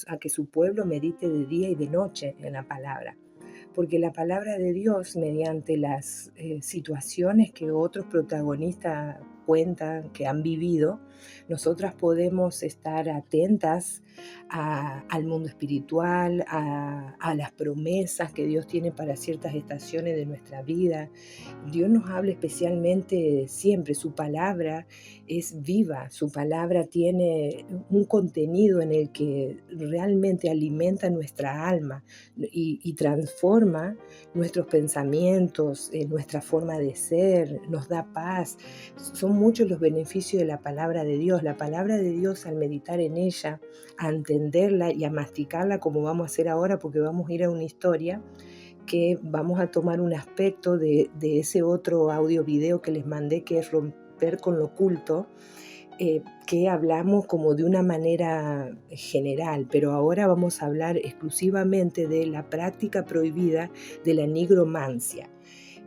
a que su pueblo medite de día y de noche en la palabra, porque la palabra de Dios, mediante las situaciones que otros protagonistas cuentan, que han vivido, nosotras podemos estar atentas al mundo espiritual, a las promesas que Dios tiene para ciertas estaciones de nuestra vida. Dios nos habla especialmente siempre, su palabra es viva, su palabra tiene un contenido en el que realmente alimenta nuestra alma y transforma nuestros pensamientos, nuestra forma de ser, nos da paz. Son muchos los beneficios de la palabra de Dios. La palabra de Dios, al meditar en ella, a entenderla y a masticarla como vamos a hacer ahora, porque vamos a ir a una historia que vamos a tomar un aspecto de ese otro audio video que les mandé, que es romper con lo oculto, que hablamos como de una manera general, pero ahora vamos a hablar exclusivamente de la práctica prohibida de la nigromancia.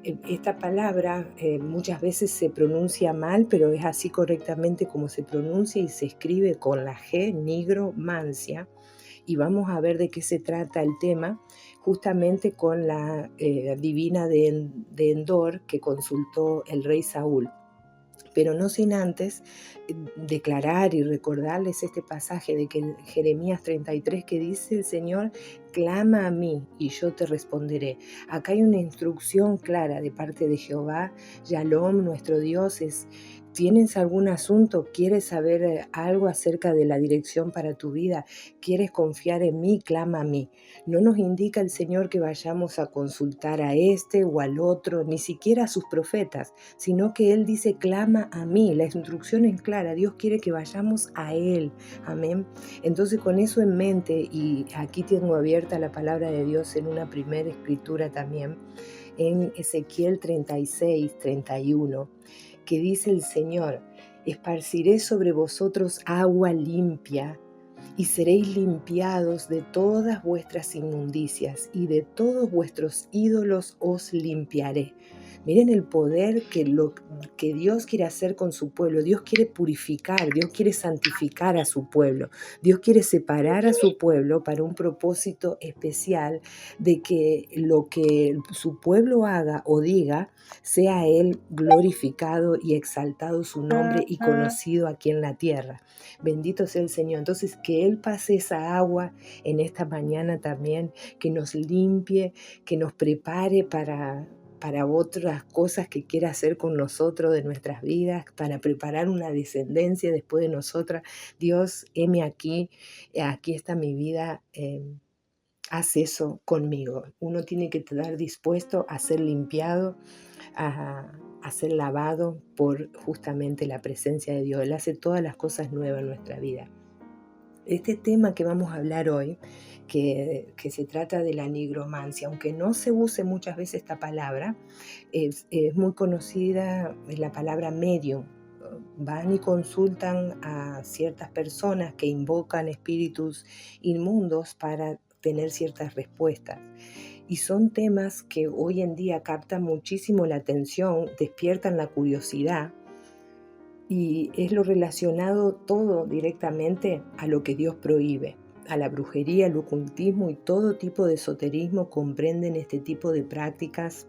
Esta palabra muchas veces se pronuncia mal, pero es así correctamente como se pronuncia y se escribe con la G, nigromancia. Y vamos a ver de qué se trata el tema, justamente con la divina de Endor que consultó el rey Saúl. Pero no sin antes declarar y recordarles este pasaje de que Jeremías 33 que dice: el Señor clama a mí y yo te responderé. Acá hay una instrucción clara de parte de Jehová, Yalom, nuestro Dios. ¿Tienes algún asunto? ¿Quieres saber algo acerca de la dirección para tu vida? ¿Quieres confiar en mí? Clama a mí. No nos indica el Señor que vayamos a consultar a este o al otro, ni siquiera a sus profetas, sino que Él dice: clama a mí. La instrucción es clara. Dios quiere que vayamos a Él. Amén. Entonces, con eso en mente, y aquí tengo abierta la palabra de Dios en una primera escritura también, en Ezequiel 36, 31, que dice el Señor: esparciré sobre vosotros agua limpia, y seréis limpiados de todas vuestras inmundicias, y de todos vuestros ídolos os limpiaré. Miren el poder lo que Dios quiere hacer con su pueblo. Dios quiere purificar, Dios quiere santificar a su pueblo. Dios quiere separar a su pueblo para un propósito especial, de que lo que su pueblo haga o diga, sea Él glorificado y exaltado su nombre y conocido aquí en la tierra. Bendito sea el Señor. Entonces, que Él pase esa agua en esta mañana también, que nos limpie, que nos prepare para otras cosas que quiera hacer con nosotros de nuestras vidas, para preparar una descendencia después de nosotras. Dios, heme aquí, aquí está mi vida. Haz eso conmigo. Uno tiene que estar dispuesto a ser limpiado, a ser lavado por justamente la presencia de Dios. Él hace todas las cosas nuevas en nuestra vida. Este tema que vamos a hablar hoy, que se trata de la nigromancia, aunque no se use muchas veces esta palabra, es muy conocida, es la palabra medium. Van y consultan a ciertas personas que invocan espíritus inmundos para tener ciertas respuestas. Y son temas que hoy en día captan muchísimo la atención, despiertan la curiosidad, y es lo relacionado todo directamente a lo que Dios prohíbe. A la brujería, al ocultismo y todo tipo de esoterismo comprenden este tipo de prácticas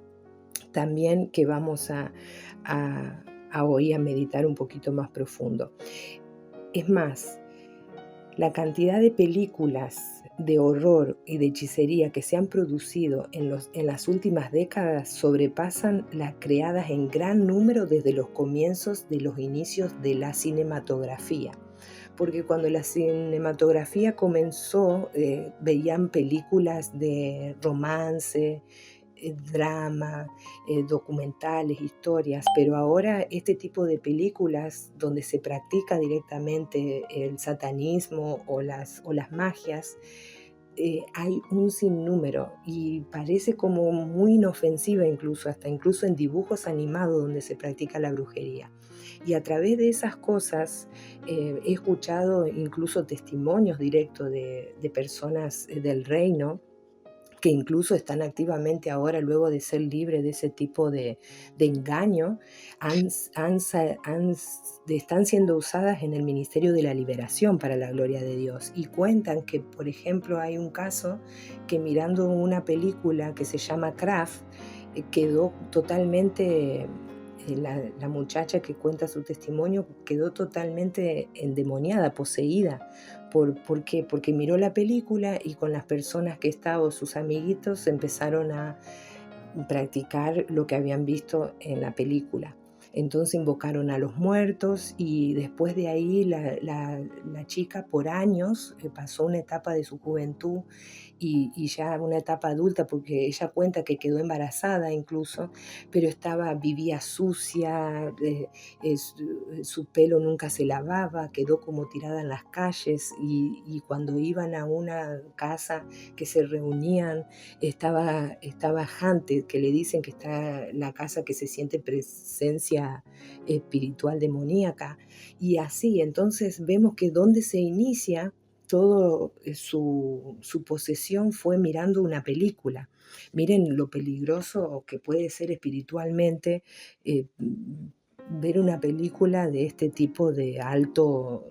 también, que vamos a hoy a meditar un poquito más profundo. Es más, la cantidad de películas de horror y de hechicería que se han producido en las últimas décadas sobrepasan las creadas en gran número desde los comienzos de los inicios de la cinematografía. Porque cuando la cinematografía comenzó, veían películas de romance, drama, documentales, historias, pero ahora este tipo de películas donde se practica directamente el satanismo o las magias, hay un sinnúmero, y parece como muy inofensiva, incluso en dibujos animados donde se practica la brujería. Y a través de esas cosas he escuchado incluso testimonios directos de personas del reino, que incluso están activamente ahora, luego de ser libres de ese tipo de engaño, están siendo usadas en el Ministerio de la Liberación para la gloria de Dios. Y cuentan que, por ejemplo, hay un caso que mirando una película que se llama Craft, quedó totalmente, la muchacha que cuenta su testimonio quedó totalmente endemoniada, poseída. ¿Por qué? Porque miró la película y con las personas que estaban, sus amiguitos, empezaron a practicar lo que habían visto en la película. Entonces invocaron a los muertos y después de ahí la chica por años pasó una etapa de su juventud y ya una etapa adulta, porque ella cuenta que quedó embarazada incluso, pero vivía sucia, su pelo nunca se lavaba, quedó como tirada en las calles y cuando iban a una casa que se reunían, estaba Haunted, que le dicen que está la casa que se siente presencia espiritual demoníaca, y así. Entonces vemos que donde se inicia todo, su posesión fue mirando una película. Miren lo peligroso que puede ser espiritualmente, ver una película de este tipo de alto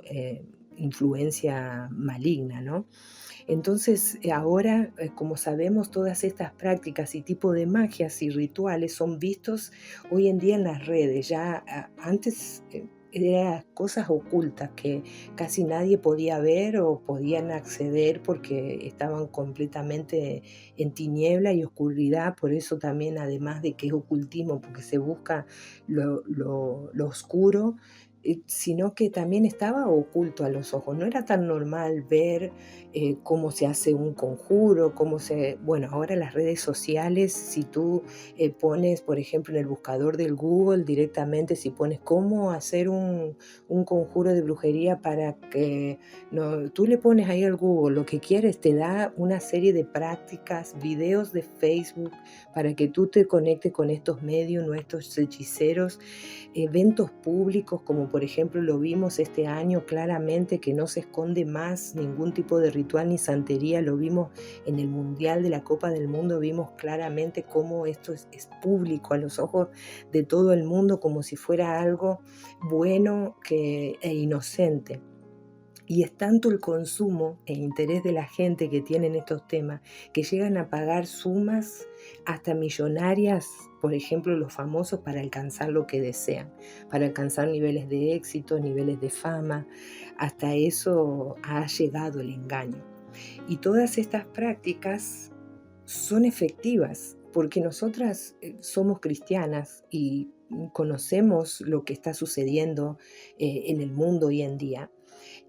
influencia maligna, ¿no? Entonces, ahora, como sabemos, todas estas prácticas y tipo de magias y rituales son vistos hoy en día en las redes. Ya antes eran cosas ocultas que casi nadie podía ver o podían acceder porque estaban completamente en tiniebla y oscuridad. Por eso también, además de que es ocultismo, porque se busca lo oscuro, sino que también estaba oculto a los ojos. No era tan normal ver cómo se hace un conjuro, bueno, ahora las redes sociales, si tú pones, por ejemplo, en el buscador del Google directamente, si pones cómo hacer un conjuro de brujería para que, no, tú le pones ahí al Google lo que quieres, te da una serie de prácticas, videos de Facebook para que tú te conectes con estos medios, nuestros hechiceros, eventos públicos, como por ejemplo lo vimos este año claramente, que no se esconde más ningún tipo de ritual ni santería. Lo vimos en el Mundial de la Copa del Mundo, vimos claramente cómo esto es público a los ojos de todo el mundo, como si fuera algo bueno e inocente. Y es tanto el consumo e interés de la gente que tienen estos temas que llegan a pagar sumas hasta millonarias, por ejemplo, los famosos, para alcanzar lo que desean, para alcanzar niveles de éxito, niveles de fama. Hasta eso ha llegado el engaño. Y todas estas prácticas son efectivas porque nosotras somos cristianas y conocemos lo que está sucediendo en el mundo hoy en día.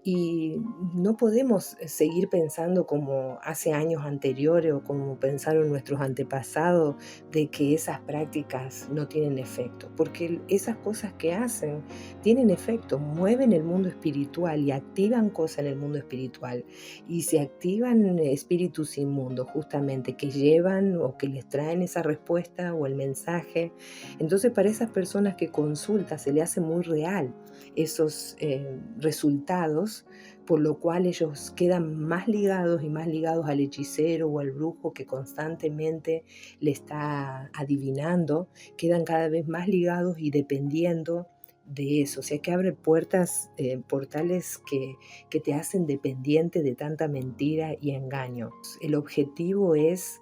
Y no podemos seguir pensando como hace años anteriores o como pensaron nuestros antepasados, de que esas prácticas no tienen efecto, porque esas cosas que hacen tienen efecto, mueven el mundo espiritual y activan cosas en el mundo espiritual, y se activan espíritus inmundos justamente que llevan o que les traen esa respuesta o el mensaje. Entonces, para esas personas que consultan se le hace muy real esos resultados, por lo cual ellos quedan más ligados y más ligados al hechicero o al brujo que constantemente le está adivinando, quedan cada vez más ligados y dependiendo de eso. O sea que abre portales que te hacen dependiente de tanta mentira y engaño. El objetivo es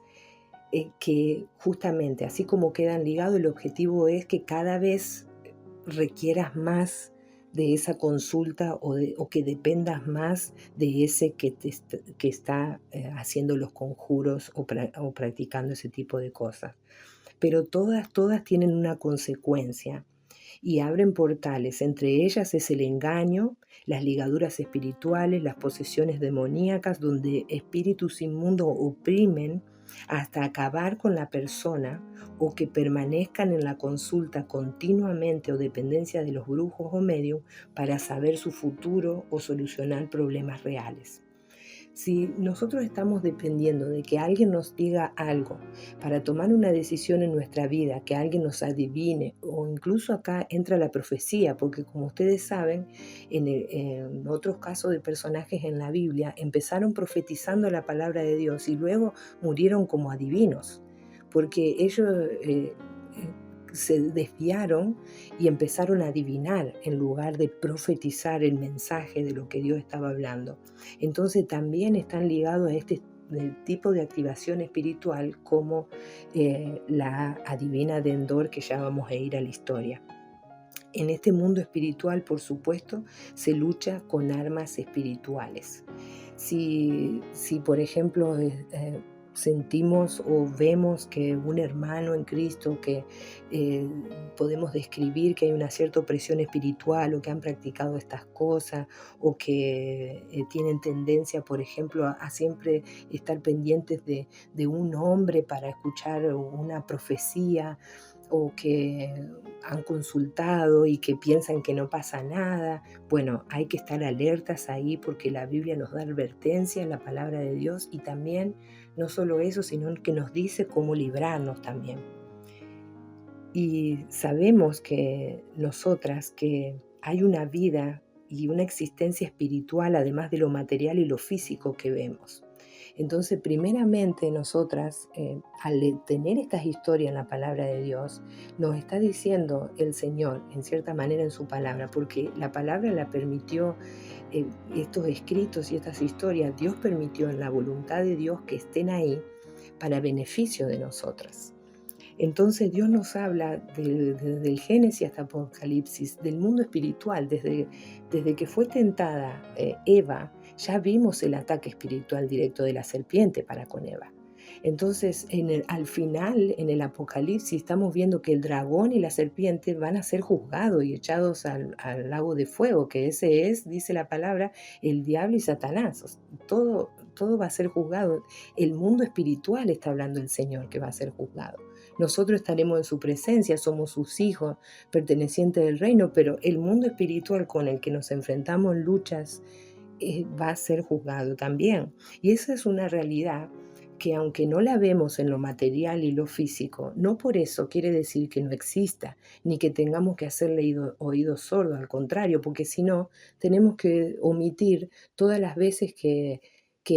que justamente, así como quedan ligados, el objetivo es que cada vez requieras más de esa consulta o que dependas más de ese que está haciendo los conjuros o practicando ese tipo de cosas. Pero todas tienen una consecuencia y abren portales. Entre ellas es el engaño, las ligaduras espirituales, las posesiones demoníacas, donde espíritus inmundos oprimen hasta acabar con la persona o que permanezcan en la consulta continuamente o dependencia de los brujos o medios para saber su futuro o solucionar problemas reales. Si nosotros estamos dependiendo de que alguien nos diga algo para tomar una decisión en nuestra vida, que alguien nos adivine, o incluso acá entra la profecía, porque como ustedes saben, en otros casos de personajes en la Biblia, empezaron profetizando la palabra de Dios y luego murieron como adivinos, porque ellos se desviaron y empezaron a adivinar en lugar de profetizar el mensaje de lo que Dios estaba hablando. Entonces también están ligados a este tipo de activación espiritual como la adivina de Endor, que ya vamos a ir a la historia. En este mundo espiritual, por supuesto, se lucha con armas espirituales. Si por ejemplo, sentimos o vemos que un hermano en Cristo que eh, podemos describir que hay una cierta opresión espiritual o que han practicado estas cosas o que tienen tendencia, por ejemplo, a siempre estar pendientes de un hombre para escuchar una profecía o que han consultado y que piensan que no pasa nada. Bueno, hay que estar alertas ahí porque la Biblia nos da advertencia en la palabra de Dios y también no solo eso, sino que nos dice cómo librarnos también. Y sabemos que nosotras, que hay una vida y una existencia espiritual además de lo material y lo físico que vemos. Entonces, primeramente nosotras, al tener estas historias en la palabra de Dios, nos está diciendo el Señor, en cierta manera, en su palabra, porque la palabra la permitió, estos escritos y estas historias, Dios permitió en la voluntad de Dios que estén ahí para beneficio de nosotras. Entonces Dios nos habla desde el Génesis hasta Apocalipsis, del mundo espiritual, desde que fue tentada Eva, ya vimos el ataque espiritual directo de la serpiente para con Eva. Entonces, al final, en el Apocalipsis, estamos viendo que el dragón y la serpiente van a ser juzgados y echados al lago de fuego, que ese es, dice la palabra, el diablo y Satanás. Todo va a ser juzgado. El mundo espiritual está hablando el Señor que va a ser juzgado. Nosotros estaremos en su presencia, somos sus hijos, pertenecientes del reino, pero el mundo espiritual con el que nos enfrentamos en luchas va a ser juzgado también. Y esa es una realidad que aunque no la vemos en lo material y lo físico, no por eso quiere decir que no exista, ni que tengamos que hacerle oídos sordos, al contrario, porque si no, tenemos que omitir todas las veces que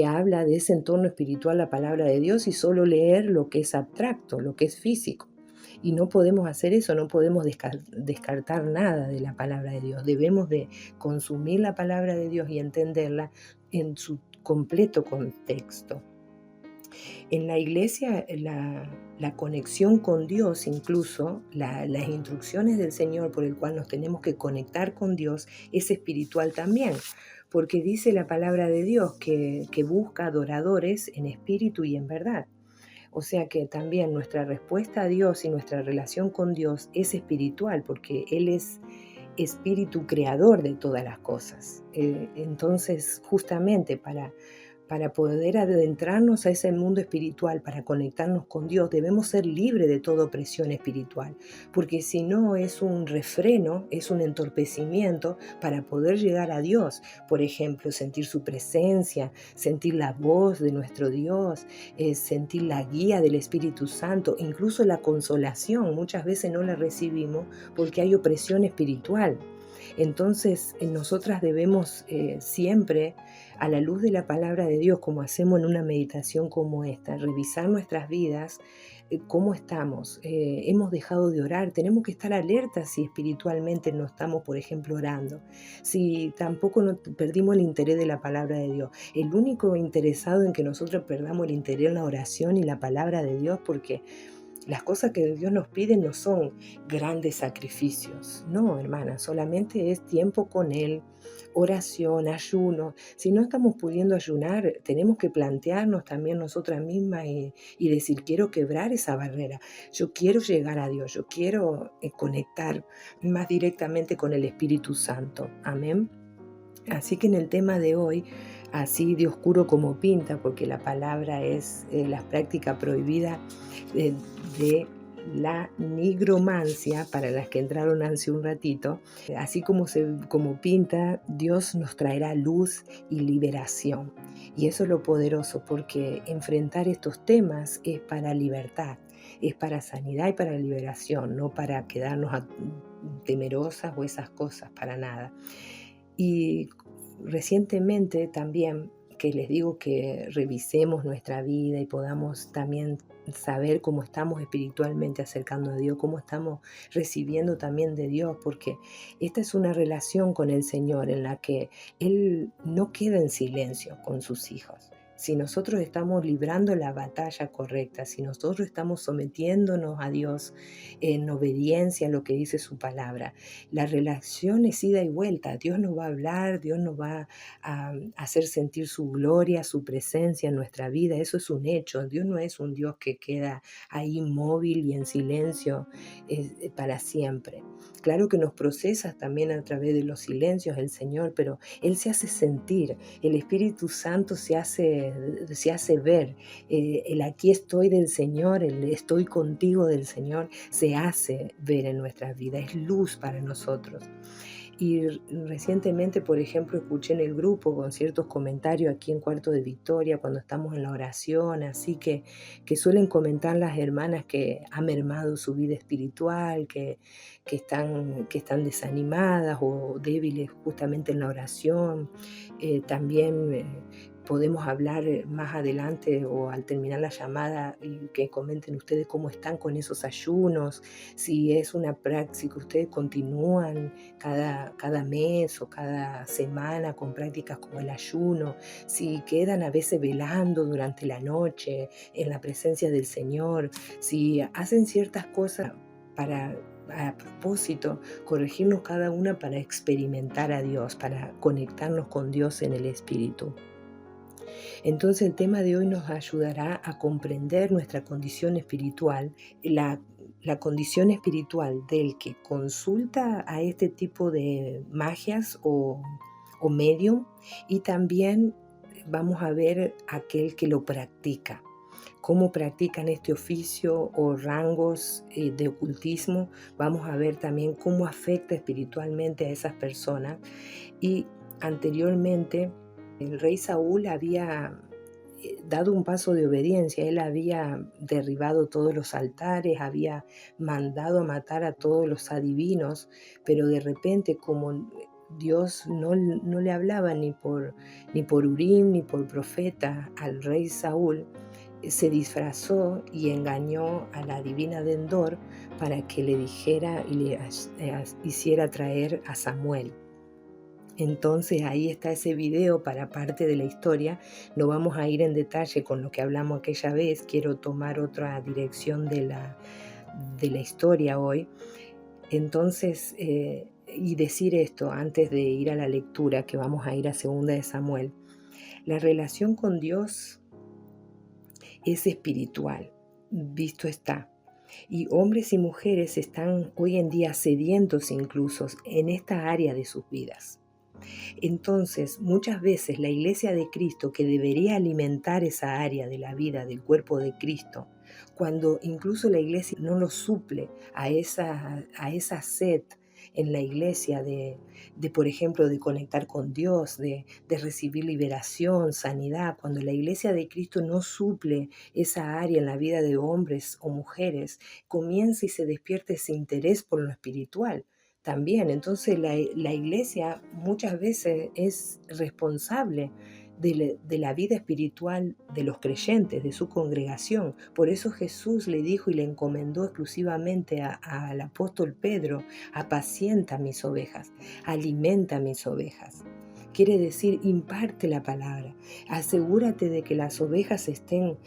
habla de ese entorno espiritual la palabra de Dios y solo leer lo que es abstracto, lo que es físico. Y no podemos hacer eso, no podemos descartar nada de la palabra de Dios. Debemos de consumir la palabra de Dios y entenderla en su completo contexto. En la iglesia, la conexión con Dios, incluso las instrucciones del Señor por el cual nos tenemos que conectar con Dios, es espiritual también, porque dice la palabra de Dios que busca adoradores en espíritu y en verdad. O sea que también nuestra respuesta a Dios y nuestra relación con Dios es espiritual, porque Él es espíritu creador de todas las cosas. Entonces, justamente para poder adentrarnos a ese mundo espiritual, para conectarnos con Dios, debemos ser libres de toda opresión espiritual, porque si no es un refreno, es un entorpecimiento para poder llegar a Dios. Por ejemplo, sentir su presencia, sentir la voz de nuestro Dios, sentir la guía del Espíritu Santo, incluso la consolación. Muchas veces no la recibimos porque hay opresión espiritual. Entonces, nosotras debemos siempre, a la luz de la palabra de Dios, como hacemos en una meditación como esta, revisar nuestras vidas, cómo estamos. Hemos dejado de orar, tenemos que estar alertas si espiritualmente no estamos, por ejemplo, orando. Si tampoco perdimos el interés de la palabra de Dios. El único interesado en que nosotros perdamos el interés en la oración y la palabra de Dios, porque las cosas que Dios nos pide no son grandes sacrificios. No, hermana, solamente es tiempo con Él, oración, ayuno. Si no estamos pudiendo ayunar, tenemos que plantearnos también nosotras mismas y decir, quiero quebrar esa barrera. Yo quiero llegar a Dios, yo quiero conectar más directamente con el Espíritu Santo. Amén. Así que en el tema de hoy, así de oscuro como pinta, porque la palabra es la práctica prohibida de la nigromancia, para las que entraron hace un ratito, así como pinta, Dios nos traerá luz y liberación. Y eso es lo poderoso, porque enfrentar estos temas es para libertad, es para sanidad y para liberación, no para quedarnos temerosas o esas cosas, para nada. Y recientemente también, que les digo que revisemos nuestra vida y podamos también saber cómo estamos espiritualmente acercando a Dios, cómo estamos recibiendo también de Dios, porque esta es una relación con el Señor en la que Él no queda en silencio con sus hijos. Si nosotros estamos librando la batalla correcta, si nosotros estamos sometiéndonos a Dios en obediencia a lo que dice su palabra, la relación es ida y vuelta. Dios nos va a hablar, Dios nos va a hacer sentir su gloria, su presencia en nuestra vida. Eso es un hecho. Dios no es un Dios que queda ahí inmóvil y en silencio para siempre. Claro que nos procesa también a través de los silencios el Señor, pero Él se hace sentir. El Espíritu Santo se hace ver. El aquí estoy del Señor, el estoy contigo del Señor, se hace ver en nuestras vidas. Es luz para nosotros. Y recientemente, por ejemplo, escuché en el grupo con ciertos comentarios aquí en Cuarto de Victoria, cuando estamos en la oración, así que suelen comentar las hermanas que ha mermado su vida espiritual, que están desanimadas o débiles justamente en la oración. También podemos hablar más adelante o al terminar la llamada y que comenten ustedes cómo están con esos ayunos, si es una práctica que ustedes continúan cada mes o cada semana con prácticas como el ayuno, si quedan a veces velando durante la noche en la presencia del Señor, si hacen ciertas cosas para, a propósito, corregirnos cada una para experimentar a Dios, para conectarnos con Dios en el Espíritu. Entonces el tema de hoy nos ayudará a comprender nuestra condición espiritual, la condición espiritual del que consulta a este tipo de magias o medium, y también vamos a ver aquel que lo practica, cómo practican este oficio o rangos de ocultismo. Vamos a ver también cómo afecta espiritualmente a esas personas. Y anteriormente el rey Saúl había dado un paso de obediencia. Él había derribado todos los altares, había mandado a matar a todos los adivinos, pero de repente, como Dios no le hablaba ni por Urim ni por profeta al rey Saúl, se disfrazó y engañó a la adivina de Endor para que le dijera y le hiciera traer a Samuel. Entonces ahí está ese video para parte de la historia. No vamos a ir en detalle con lo que hablamos aquella vez. Quiero tomar otra dirección de la historia hoy. Entonces, y decir esto antes de ir a la lectura, que vamos a ir a 2 de Samuel. La relación con Dios es espiritual, visto está. Y hombres y mujeres están hoy en día sedientos incluso en esta área de sus vidas. Entonces, muchas veces la Iglesia de Cristo, que debería alimentar esa área de la vida del cuerpo de Cristo, cuando incluso la Iglesia no lo suple a esa sed en la Iglesia por ejemplo, de conectar con Dios, de recibir liberación, sanidad, cuando la Iglesia de Cristo no suple esa área en la vida de hombres o mujeres, comienza y se despierta ese interés por lo espiritual también. Entonces la iglesia muchas veces es responsable de la vida espiritual de los creyentes, de su congregación. Por eso Jesús le dijo y le encomendó exclusivamente al apóstol Pedro: apacienta mis ovejas, alimenta mis ovejas. Quiere decir, imparte la palabra. Asegúrate de que las ovejas estén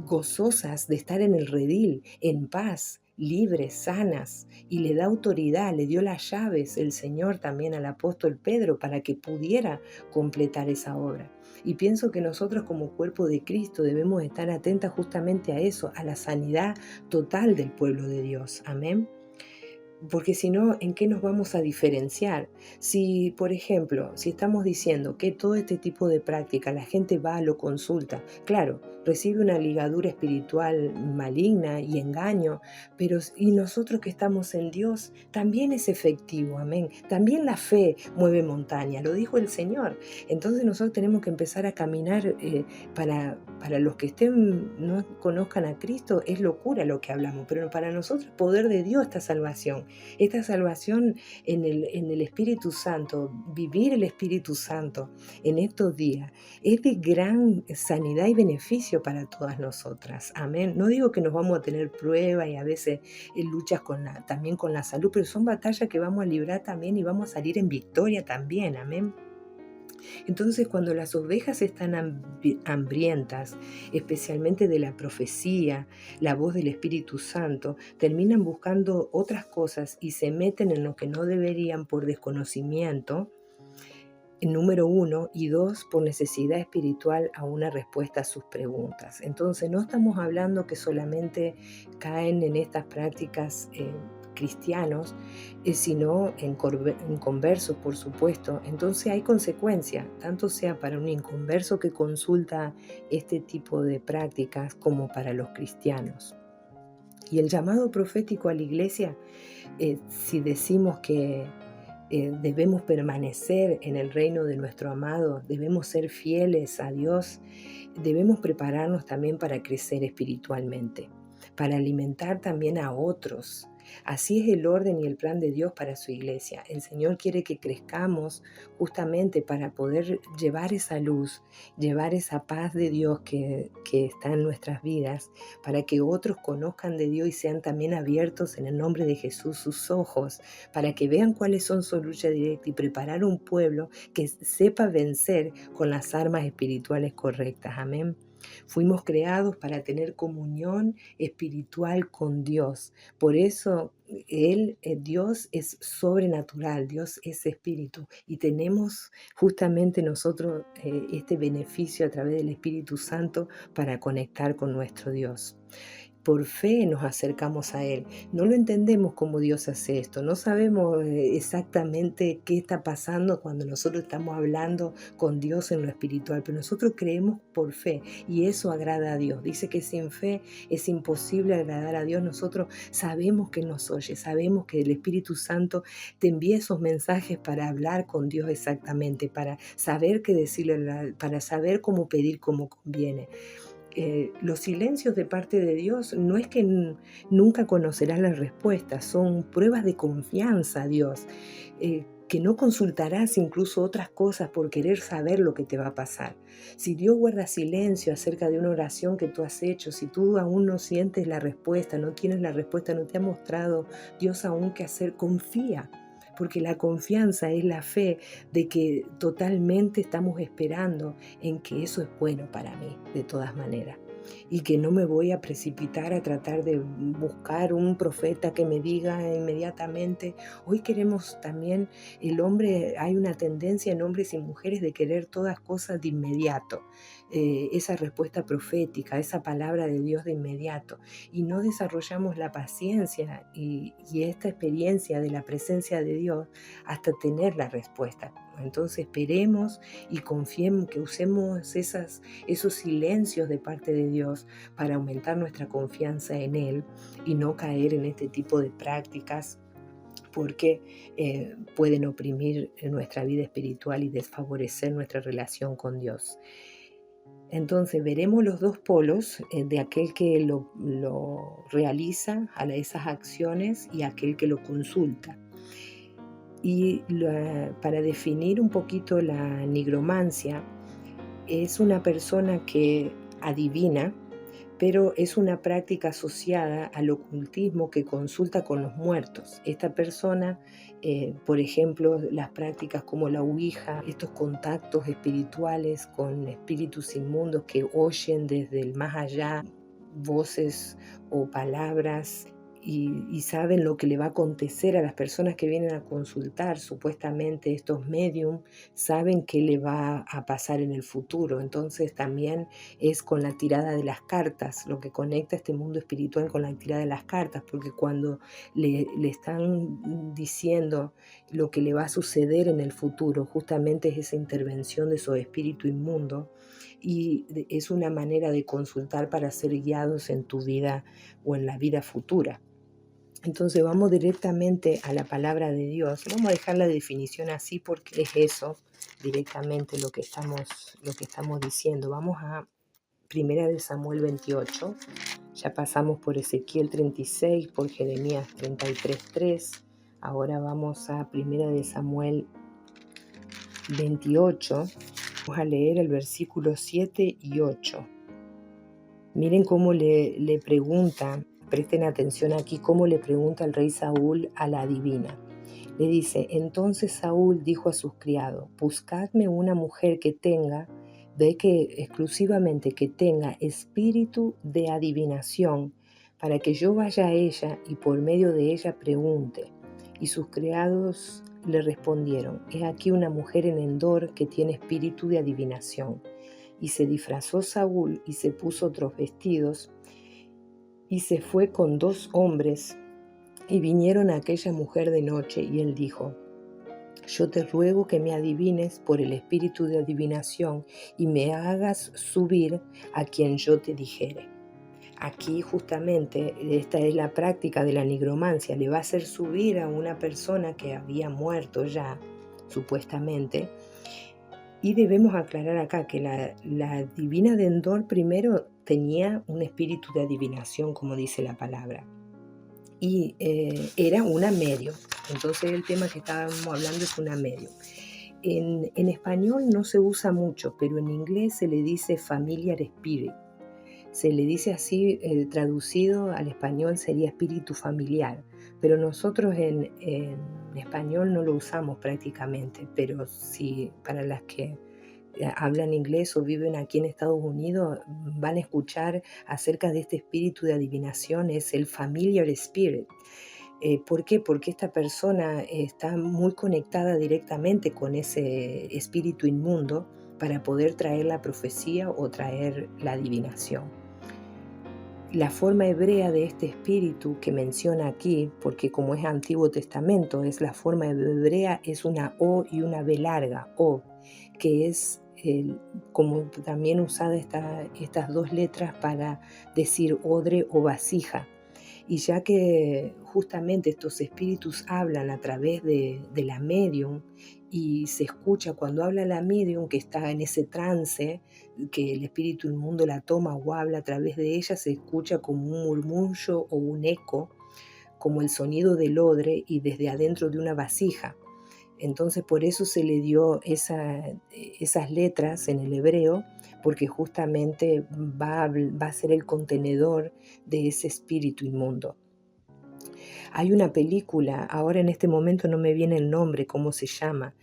gozosas de estar en el redil, en paz, libres, sanas. Y le da autoridad, le dio las llaves el Señor también al apóstol Pedro para que pudiera completar esa obra. Y pienso que nosotros como cuerpo de Cristo debemos estar atentas justamente a eso, a la sanidad total del pueblo de Dios. Amén. Porque si no, ¿en qué nos vamos a diferenciar? Si, por ejemplo, si estamos diciendo que todo este tipo de práctica la gente va, lo consulta, claro, recibe una ligadura espiritual maligna y engaño, pero y nosotros que estamos en Dios, también es efectivo, amén. También la fe mueve montaña, lo dijo el Señor. Entonces nosotros tenemos que empezar a caminar para los que no conozcan a Cristo, es locura lo que hablamos, pero para nosotros poder de Dios esta salvación en el Espíritu Santo, vivir el Espíritu Santo en estos días, es de gran sanidad y beneficio para todas nosotras. Amén. No digo que nos vamos a tener pruebas y a veces luchas también con la salud, pero son batallas que vamos a librar también y vamos a salir en victoria también. Amén. Entonces, cuando las ovejas están hambrientas, especialmente de la profecía, la voz del Espíritu Santo, terminan buscando otras cosas y se meten en lo que no deberían por desconocimiento, número uno, y dos, por necesidad espiritual a una respuesta a sus preguntas. Entonces, no estamos hablando que solamente caen en estas prácticas cristianos, sino en conversos, por supuesto. Entonces hay consecuencia, tanto sea para un inconverso que consulta este tipo de prácticas como para los cristianos. Y el llamado profético a la iglesia, si decimos que debemos permanecer en el reino de nuestro amado, debemos ser fieles a Dios, debemos prepararnos también para crecer espiritualmente, para alimentar también a otros. Así es el orden y el plan de Dios para su iglesia. El Señor quiere que crezcamos justamente para poder llevar esa luz, llevar esa paz de Dios que está en nuestras vidas, para que otros conozcan de Dios y sean también abiertos en el nombre de Jesús sus ojos, para que vean cuáles son su lucha directa y preparar un pueblo que sepa vencer con las armas espirituales correctas. Amén. Fuimos creados para tener comunión espiritual con Dios. Por eso Dios es sobrenatural, Dios es espíritu y tenemos justamente nosotros este beneficio a través del Espíritu Santo para conectar con nuestro Dios. Por fe nos acercamos a Él. No lo entendemos cómo Dios hace esto. No sabemos exactamente qué está pasando cuando nosotros estamos hablando con Dios en lo espiritual, pero nosotros creemos por fe y eso agrada a Dios. Dice que sin fe es imposible agradar a Dios. Nosotros sabemos que nos oye, sabemos que el Espíritu Santo te envía esos mensajes para hablar con Dios exactamente, para saber qué decirle, para saber cómo pedir como conviene. Los silencios de parte de Dios no es que nunca conocerás las respuestas, son pruebas de confianza a Dios, que no consultarás incluso otras cosas por querer saber lo que te va a pasar. Si Dios guarda silencio acerca de una oración que tú has hecho, si tú aún no sientes la respuesta, no tienes la respuesta, no te ha mostrado Dios aún qué hacer, confía. Porque la confianza es la fe de que totalmente estamos esperando en que eso es bueno para mí, de todas maneras. Y que no me voy a precipitar a tratar de buscar un profeta que me diga inmediatamente. Hoy queremos también, hay una tendencia en hombres y mujeres de querer todas cosas de inmediato. Esa respuesta profética, esa palabra de Dios de inmediato. Y no desarrollamos la paciencia y esta experiencia de la presencia de Dios hasta tener la respuesta. Entonces esperemos y confiemos que usemos esos silencios de parte de Dios para aumentar nuestra confianza en Él y no caer en este tipo de prácticas porque pueden oprimir nuestra vida espiritual y desfavorecer nuestra relación con Dios. Entonces veremos los dos polos de aquel que lo realiza a esas acciones y aquel que lo consulta. Y para definir un poquito la nigromancia, es una persona que adivina, pero es una práctica asociada al ocultismo que consulta con los muertos. Esta persona, por ejemplo, las prácticas como la ouija, estos contactos espirituales con espíritus inmundos que oyen desde el más allá voces o palabras y saben lo que le va a acontecer a las personas que vienen a consultar. Supuestamente estos medium saben qué le va a pasar en el futuro. Entonces también es con la tirada de las cartas, lo que conecta este mundo espiritual con la tirada de las cartas, porque cuando le están diciendo lo que le va a suceder en el futuro, justamente es esa intervención de su espíritu inmundo, y es una manera de consultar para ser guiados en tu vida o en la vida futura. Entonces vamos directamente a la palabra de Dios. Vamos a dejar la definición así porque es eso directamente lo que estamos diciendo. Vamos a Primera de Samuel 28. Ya pasamos por Ezequiel 36, por Jeremías 33:3. Ahora vamos a Primera de Samuel 28. Vamos a leer el versículo 7 y 8. Miren cómo le pregunta, presten atención aquí, cómo le pregunta el rey Saúl a la adivina. Le dice: entonces Saúl dijo a sus criados: buscadme una mujer que tenga, ve que exclusivamente que tenga espíritu de adivinación, para que yo vaya a ella y por medio de ella pregunte. Y sus criados le respondieron: he aquí una mujer en Endor que tiene espíritu de adivinación. Y se disfrazó Saúl y se puso otros vestidos y se fue con 2 hombres y vinieron a aquella mujer de noche, y él dijo: yo te ruego que me adivines por el espíritu de adivinación y me hagas subir a quien yo te dijere. Aquí justamente esta es la práctica de la nigromancia. Le va a hacer subir a una persona que había muerto ya, supuestamente. Y debemos aclarar acá que la divina de Endor primero tenía un espíritu de adivinación, como dice la palabra, y era una medium. Entonces el tema que estábamos hablando es una medium. En español no se usa mucho, pero en inglés se le dice familiar spirit. Se le dice así, traducido al español sería espíritu familiar, pero nosotros en español no lo usamos prácticamente, pero sí, para las que hablan inglés o viven aquí en Estados Unidos, van a escuchar acerca de este espíritu de adivinación, es el familiar spirit. ¿Por qué? Porque esta persona está muy conectada directamente con ese espíritu inmundo para poder traer la profecía o traer la adivinación. La forma hebrea de este espíritu que menciona aquí, porque como es Antiguo Testamento, es la forma hebrea, es una O y una B larga, O, que es como también usada estas 2 letras para decir odre o vasija. Y ya que justamente estos espíritus hablan a través de la medium, y se escucha cuando habla la medium que está en ese trance, que el espíritu inmundo la toma o habla a través de ella, se escucha como un murmullo o un eco, como el sonido del odre y desde adentro de una vasija. Entonces por eso se le dio esas letras en el hebreo, porque justamente va a ser el contenedor de ese espíritu inmundo. Hay una película, ahora en este momento no me viene el nombre, cómo se llama,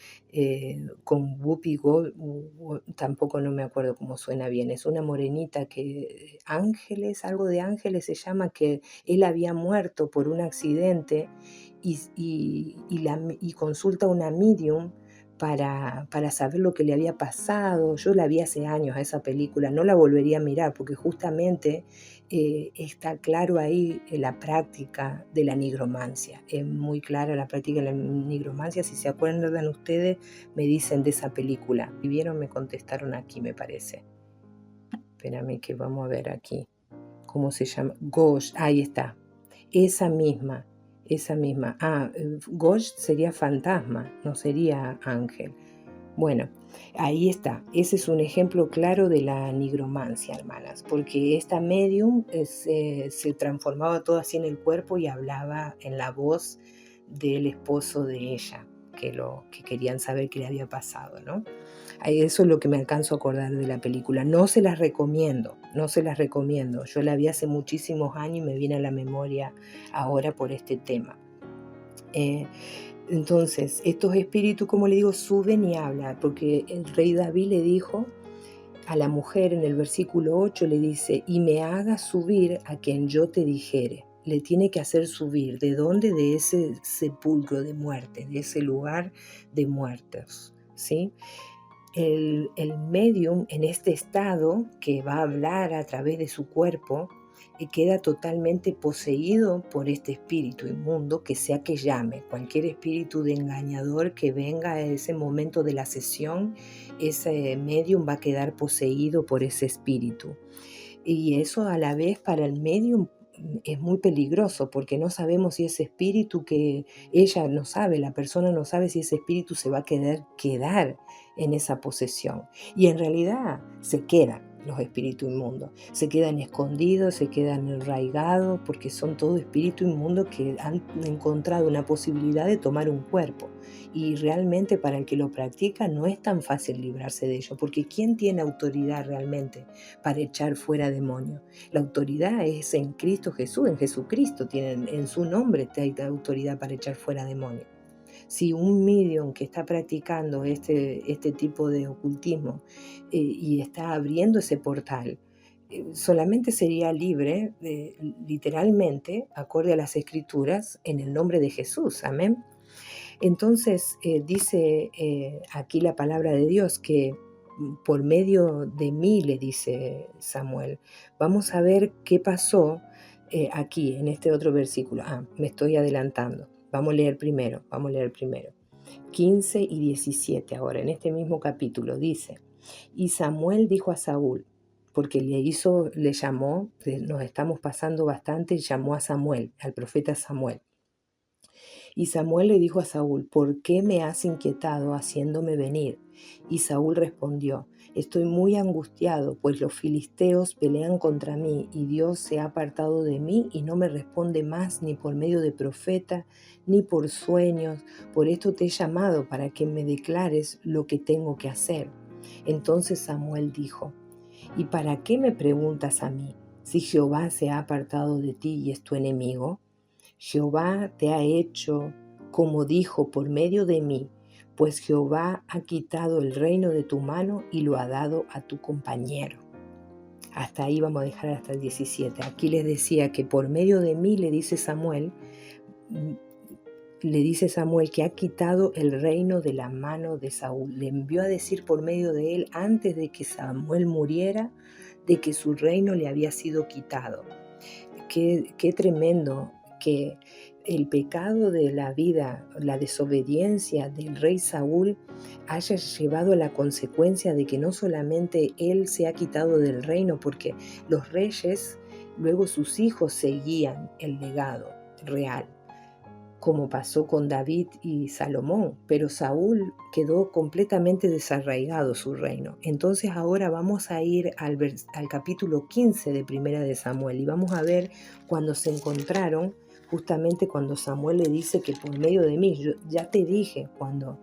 con Whoopi Goldberg, tampoco no me acuerdo cómo suena bien, es una morenita que, Ángeles, algo de Ángeles se llama, que él había muerto por un accidente y consulta a una medium para saber lo que le había pasado. Yo la vi hace años a esa película, no la volvería a mirar porque justamente está claro ahí la práctica de la nigromancia. Es muy clara la práctica de la nigromancia. Si se acuerdan ustedes, me dicen de esa película. Si vieron, me contestaron aquí, me parece. Espérame que vamos a ver aquí. ¿Cómo se llama? Ghost, ahí está. Esa misma. Ghost sería fantasma, no sería ángel. Bueno, ahí está. Ese es un ejemplo claro de la nigromancia, hermanas, porque esta medium se transformaba todo así en el cuerpo y hablaba en la voz del esposo de ella, que querían saber qué le había pasado, ¿no? Eso es lo que me alcanzo a acordar de la película. No se las recomiendo. Yo la vi hace muchísimos años y me viene a la memoria ahora por este tema. Entonces, estos espíritus, como le digo, suben y hablan, porque el rey David le dijo a la mujer en el versículo 8, le dice: y me hagas subir a quien yo te dijere. le tiene que hacer subir. ¿De dónde? De ese sepulcro de muerte, de ese lugar de muertos, ¿sí? El medium en este estado que va a hablar a través de su cuerpo queda totalmente poseído por este espíritu inmundo, que sea que llame, cualquier espíritu de engañador que venga a ese momento de la sesión, ese medium va a quedar poseído por ese espíritu. Y eso a la vez para el medium es muy peligroso porque no sabemos si ese espíritu que ella no sabe, la persona no sabe si ese espíritu se va a quedar en esa posesión. Y en realidad se quedan los espíritus inmundos, se quedan escondidos, se quedan arraigados porque son todo espíritus inmundos que han encontrado una posibilidad de tomar un cuerpo. Y realmente para el que lo practica no es tan fácil librarse de ello, porque ¿quién tiene autoridad realmente para echar fuera demonios? La autoridad es en Cristo Jesús, en Jesucristo, tienen, en su nombre hay autoridad para echar fuera demonios. Si un medium que está practicando este tipo de ocultismo y está abriendo ese portal, solamente sería libre, literalmente, acorde a las Escrituras, en el nombre de Jesús. Amén. Entonces dice aquí la palabra de Dios que por medio de mí, le dice Samuel. Vamos a ver qué pasó aquí en este otro versículo. Me estoy adelantando. Vamos a leer primero. 15 y 17 ahora, en este mismo capítulo, dice: y Samuel dijo a Saúl, porque le llamó, nos estamos pasando bastante, llamó a Samuel, al profeta Samuel. Y Samuel le dijo a Saúl: ¿por qué me has inquietado haciéndome venir? Y Saúl respondió: estoy muy angustiado, pues los filisteos pelean contra mí, y Dios se ha apartado de mí y no me responde más ni por medio de profeta, ni por sueños. Por esto te he llamado, para que me declares lo que tengo que hacer. Entonces Samuel dijo: ¿y para qué me preguntas a mí, si Jehová se ha apartado de ti y es tu enemigo? Jehová te ha hecho como dijo por medio de mí, pues Jehová ha quitado el reino de tu mano y lo ha dado a tu compañero. Hasta ahí vamos a dejar hasta el 17. Aquí les decía que por medio de mí, le dice Samuel que ha quitado el reino de la mano de Saúl. Le envió a decir por medio de él, antes de que Samuel muriera, de que su reino le había sido quitado. Qué tremendo que el pecado de la vida, la desobediencia del rey Saúl haya llevado a la consecuencia de que no solamente él se ha quitado del reino, porque los reyes, luego sus hijos seguían el legado real, como pasó con David y Salomón, pero Saúl quedó completamente desarraigado su reino. Entonces ahora vamos a ir al capítulo 15 de Primera de Samuel y vamos a ver cuando se encontraron, justamente cuando Samuel le dice que por medio de mí, yo ya te dije cuando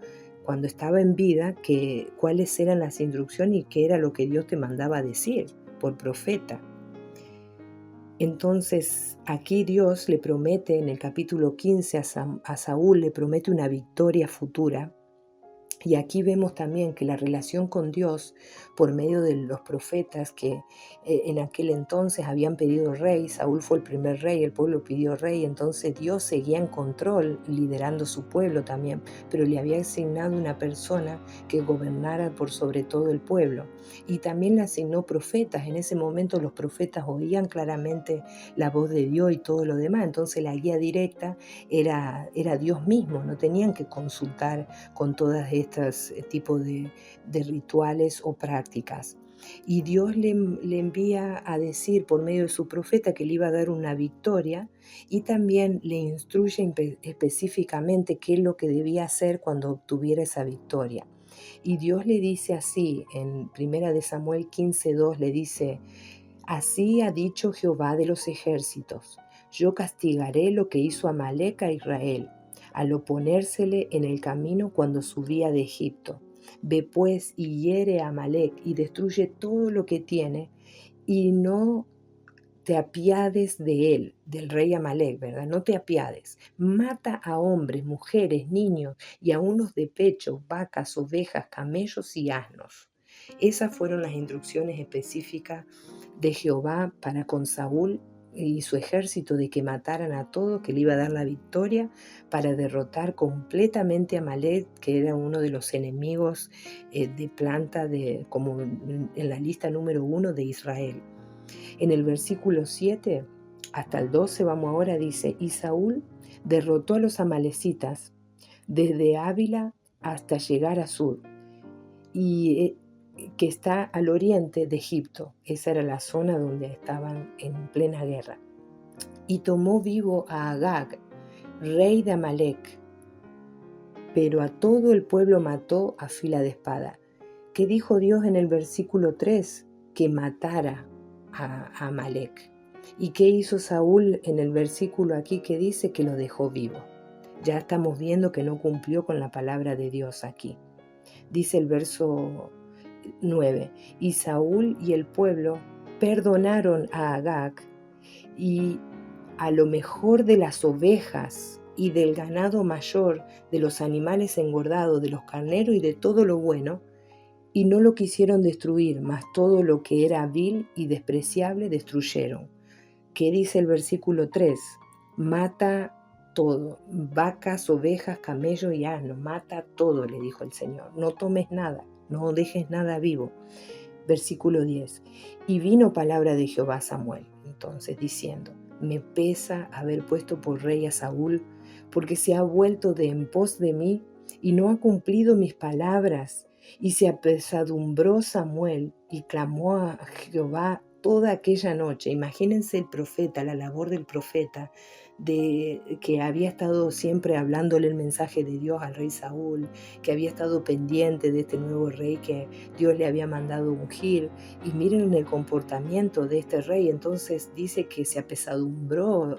estaba en vida que cuáles eran las instrucciones y qué era lo que Dios te mandaba a decir por profeta. Entonces aquí Dios le promete en el capítulo 15 a Saúl, le promete una victoria futura. Y aquí vemos también que la relación con Dios por medio de los profetas que en aquel entonces habían pedido rey, Saúl fue el primer rey, el pueblo pidió rey, entonces Dios seguía en control, liderando su pueblo también, pero le había asignado una persona que gobernara por sobre todo el pueblo. Y también le asignó profetas. En ese momento los profetas oían claramente la voz de Dios y todo lo demás, entonces la guía directa era Dios mismo, no tenían que consultar con todas estas tipos de rituales o prácticas. Y Dios le envía a decir por medio de su profeta que le iba a dar una victoria y también le instruye específicamente qué es lo que debía hacer cuando obtuviera esa victoria. Y Dios le dice así, en Primera de Samuel 15:2, le dice: así ha dicho Jehová de los ejércitos: yo castigaré lo que hizo Amalec a Israel, al oponérsele en el camino cuando subía de Egipto. Ve pues y hiere a Amalec y destruye todo lo que tiene, y no te apiades de él, del rey Amalec, ¿verdad? No te apiades. Mata a hombres, mujeres, niños y a unos de pecho, vacas, ovejas, camellos y asnos. Esas fueron las instrucciones específicas de Jehová para con Saúl y su ejército de que mataran a todos, que le iba a dar la victoria para derrotar completamente a Amalek, que era uno de los enemigos de planta, como en la lista número 1 de Israel. En el versículo 7 hasta el 12 vamos ahora, dice, y Saúl derrotó a los amalecitas desde Ávila hasta llegar a Sur, y que está al oriente de Egipto. Esa era la zona donde estaban en plena guerra. Y tomó vivo a Agag, rey de Amalek, pero a todo el pueblo mató a fila de espada. ¿Qué dijo Dios en el versículo 3? Que matara a Amalek. ¿Y qué hizo Saúl en el versículo aquí que dice que lo dejó vivo? Ya estamos viendo que no cumplió con la palabra de Dios aquí. Dice el verso 9, y Saúl y el pueblo perdonaron a Agag y a lo mejor de las ovejas y del ganado mayor, de los animales engordados, de los carneros y de todo lo bueno, y no lo quisieron destruir, mas todo lo que era vil y despreciable destruyeron. ¿Qué dice el versículo 3? Mata todo, vacas, ovejas, camellos y asnos, mata todo, le dijo el Señor. No tomes nada, no dejes nada vivo. Versículo 10. Y vino palabra de Jehová a Samuel, entonces diciendo, me pesa haber puesto por rey a Saúl, porque se ha vuelto de en pos de mí y no ha cumplido mis palabras. Y se apesadumbró Samuel y clamó a Jehová toda aquella noche. Imagínense el profeta, la labor del profeta, que había estado siempre hablándole el mensaje de Dios al rey Saúl, que había estado pendiente de este nuevo rey que Dios le había mandado ungir. Y miren el comportamiento de este rey. Entonces dice que se apesadumbró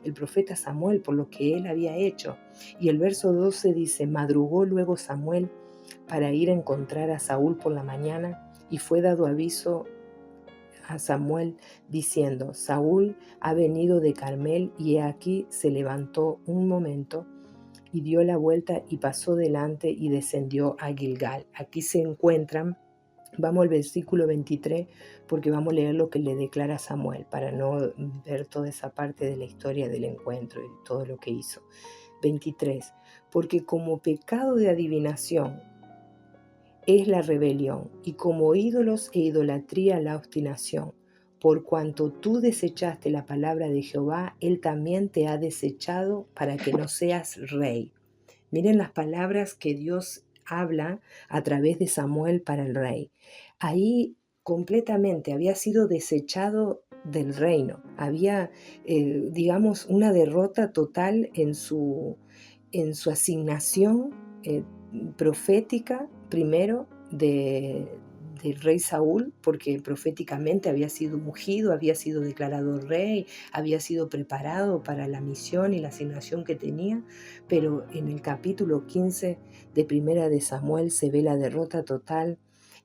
el profeta Samuel por lo que él había hecho. Y el verso 12 dice, madrugó luego Samuel para ir a encontrar a Saúl por la mañana, y fue dado aviso a Samuel diciendo, Saúl ha venido de Carmel, y he aquí se levantó un momento y dio la vuelta y pasó delante y descendió a Gilgal. Aquí se encuentran, vamos al versículo 23, porque vamos a leer lo que le declara Samuel, para no ver toda esa parte de la historia del encuentro y todo lo que hizo. 23, porque como pecado de adivinación es la rebelión, y como ídolos e idolatría la obstinación. Por cuanto tú desechaste la palabra de Jehová, él también te ha desechado para que no seas rey. Miren las palabras que Dios habla a través de Samuel para el rey. Ahí completamente había sido desechado del reino. Había, digamos, una derrota total en su asignación profética, primero, del rey Saúl, porque proféticamente había sido ungido, había sido declarado rey, había sido preparado para la misión y la asignación que tenía, pero en el capítulo 15 de Primera de Samuel se ve la derrota total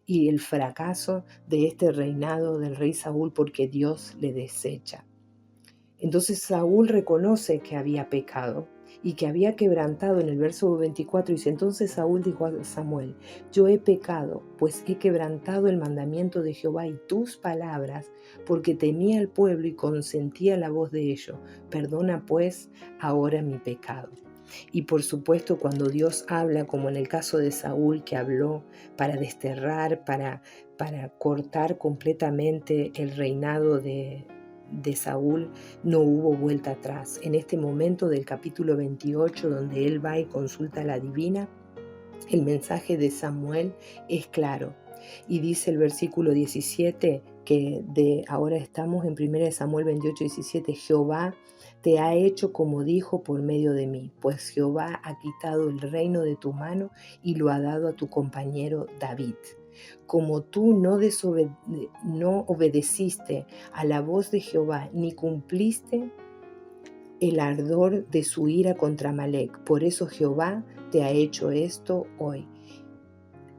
y el fracaso de este reinado del rey Saúl, porque Dios le desecha. Entonces Saúl reconoce que había pecado y que había quebrantado. En el verso 24 dice, entonces Saúl dijo a Samuel, yo he pecado, pues he quebrantado el mandamiento de Jehová y tus palabras, porque temía al pueblo y consentía la voz de ellos. Perdona pues ahora mi pecado. Y por supuesto, cuando Dios habla, como en el caso de Saúl, que habló para desterrar, para cortar completamente el reinado de Saúl, no hubo vuelta atrás. En este momento del capítulo 28, donde él va y consulta a la divina, el mensaje de Samuel es claro. Y dice el versículo 17, que ahora estamos en 1 Samuel 28, 17, Jehová te ha hecho como dijo por medio de mí, pues Jehová ha quitado el reino de tu mano y lo ha dado a tu compañero David. Como tú no obedeciste a la voz de Jehová, ni cumpliste el ardor de su ira contra Amalek, por eso Jehová te ha hecho esto hoy.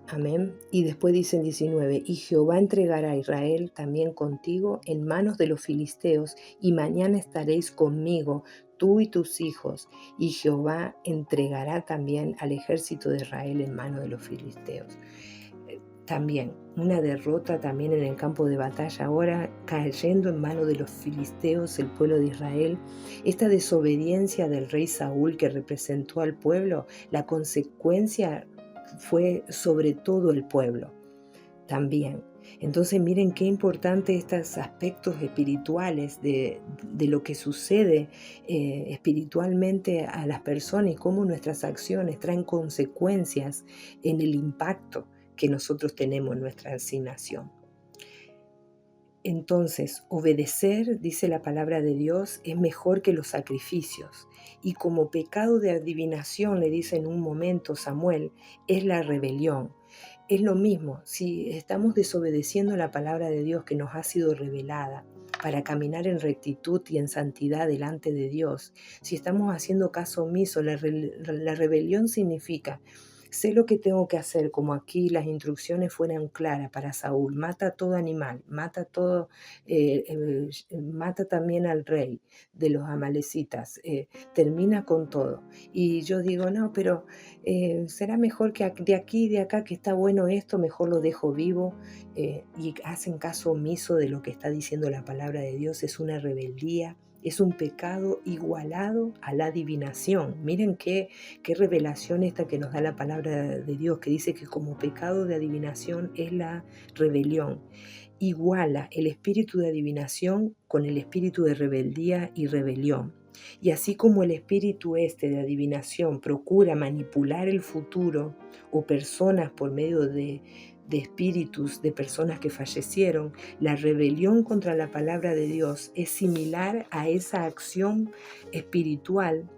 Amén. Y después dice en 19, y Jehová entregará a Israel también contigo en manos de los filisteos, y mañana estaréis conmigo, tú y tus hijos, y Jehová entregará también al ejército de Israel en manos de los filisteos. también una derrota también en el campo de batalla, ahora cayendo en manos de los filisteos el pueblo de Israel. Esta desobediencia del rey Saúl que representó al pueblo, la consecuencia fue sobre todo el pueblo también. Entonces miren qué importante estos aspectos espirituales de lo que sucede espiritualmente a las personas y cómo nuestras acciones traen consecuencias en el impacto que nosotros tenemos en nuestra asignación. Entonces, obedecer, dice la palabra de Dios, es mejor que los sacrificios. Y como pecado de adivinación, le dice en un momento Samuel, es la rebelión. Es lo mismo, si estamos desobedeciendo la palabra de Dios que nos ha sido revelada para caminar en rectitud y en santidad delante de Dios, si estamos haciendo caso omiso, la rebelión significa: sé lo que tengo que hacer, como aquí las instrucciones fueran claras para Saúl: mata a todo animal, mata también al rey de los amalecitas, termina con todo. Y yo digo, no, pero será mejor que de aquí y de acá, que está bueno esto, mejor lo dejo vivo, y hacen caso omiso de lo que está diciendo la palabra de Dios. Es una rebeldía. Es un pecado igualado a la adivinación. Miren qué revelación esta que nos da la palabra de Dios, que dice que como pecado de adivinación es la rebelión. Iguala el espíritu de adivinación con el espíritu de rebeldía y rebelión. Y así como el espíritu de adivinación procura manipular el futuro o personas por medio de espíritus de personas que fallecieron, la rebelión contra la palabra de Dios es similar a esa acción espiritual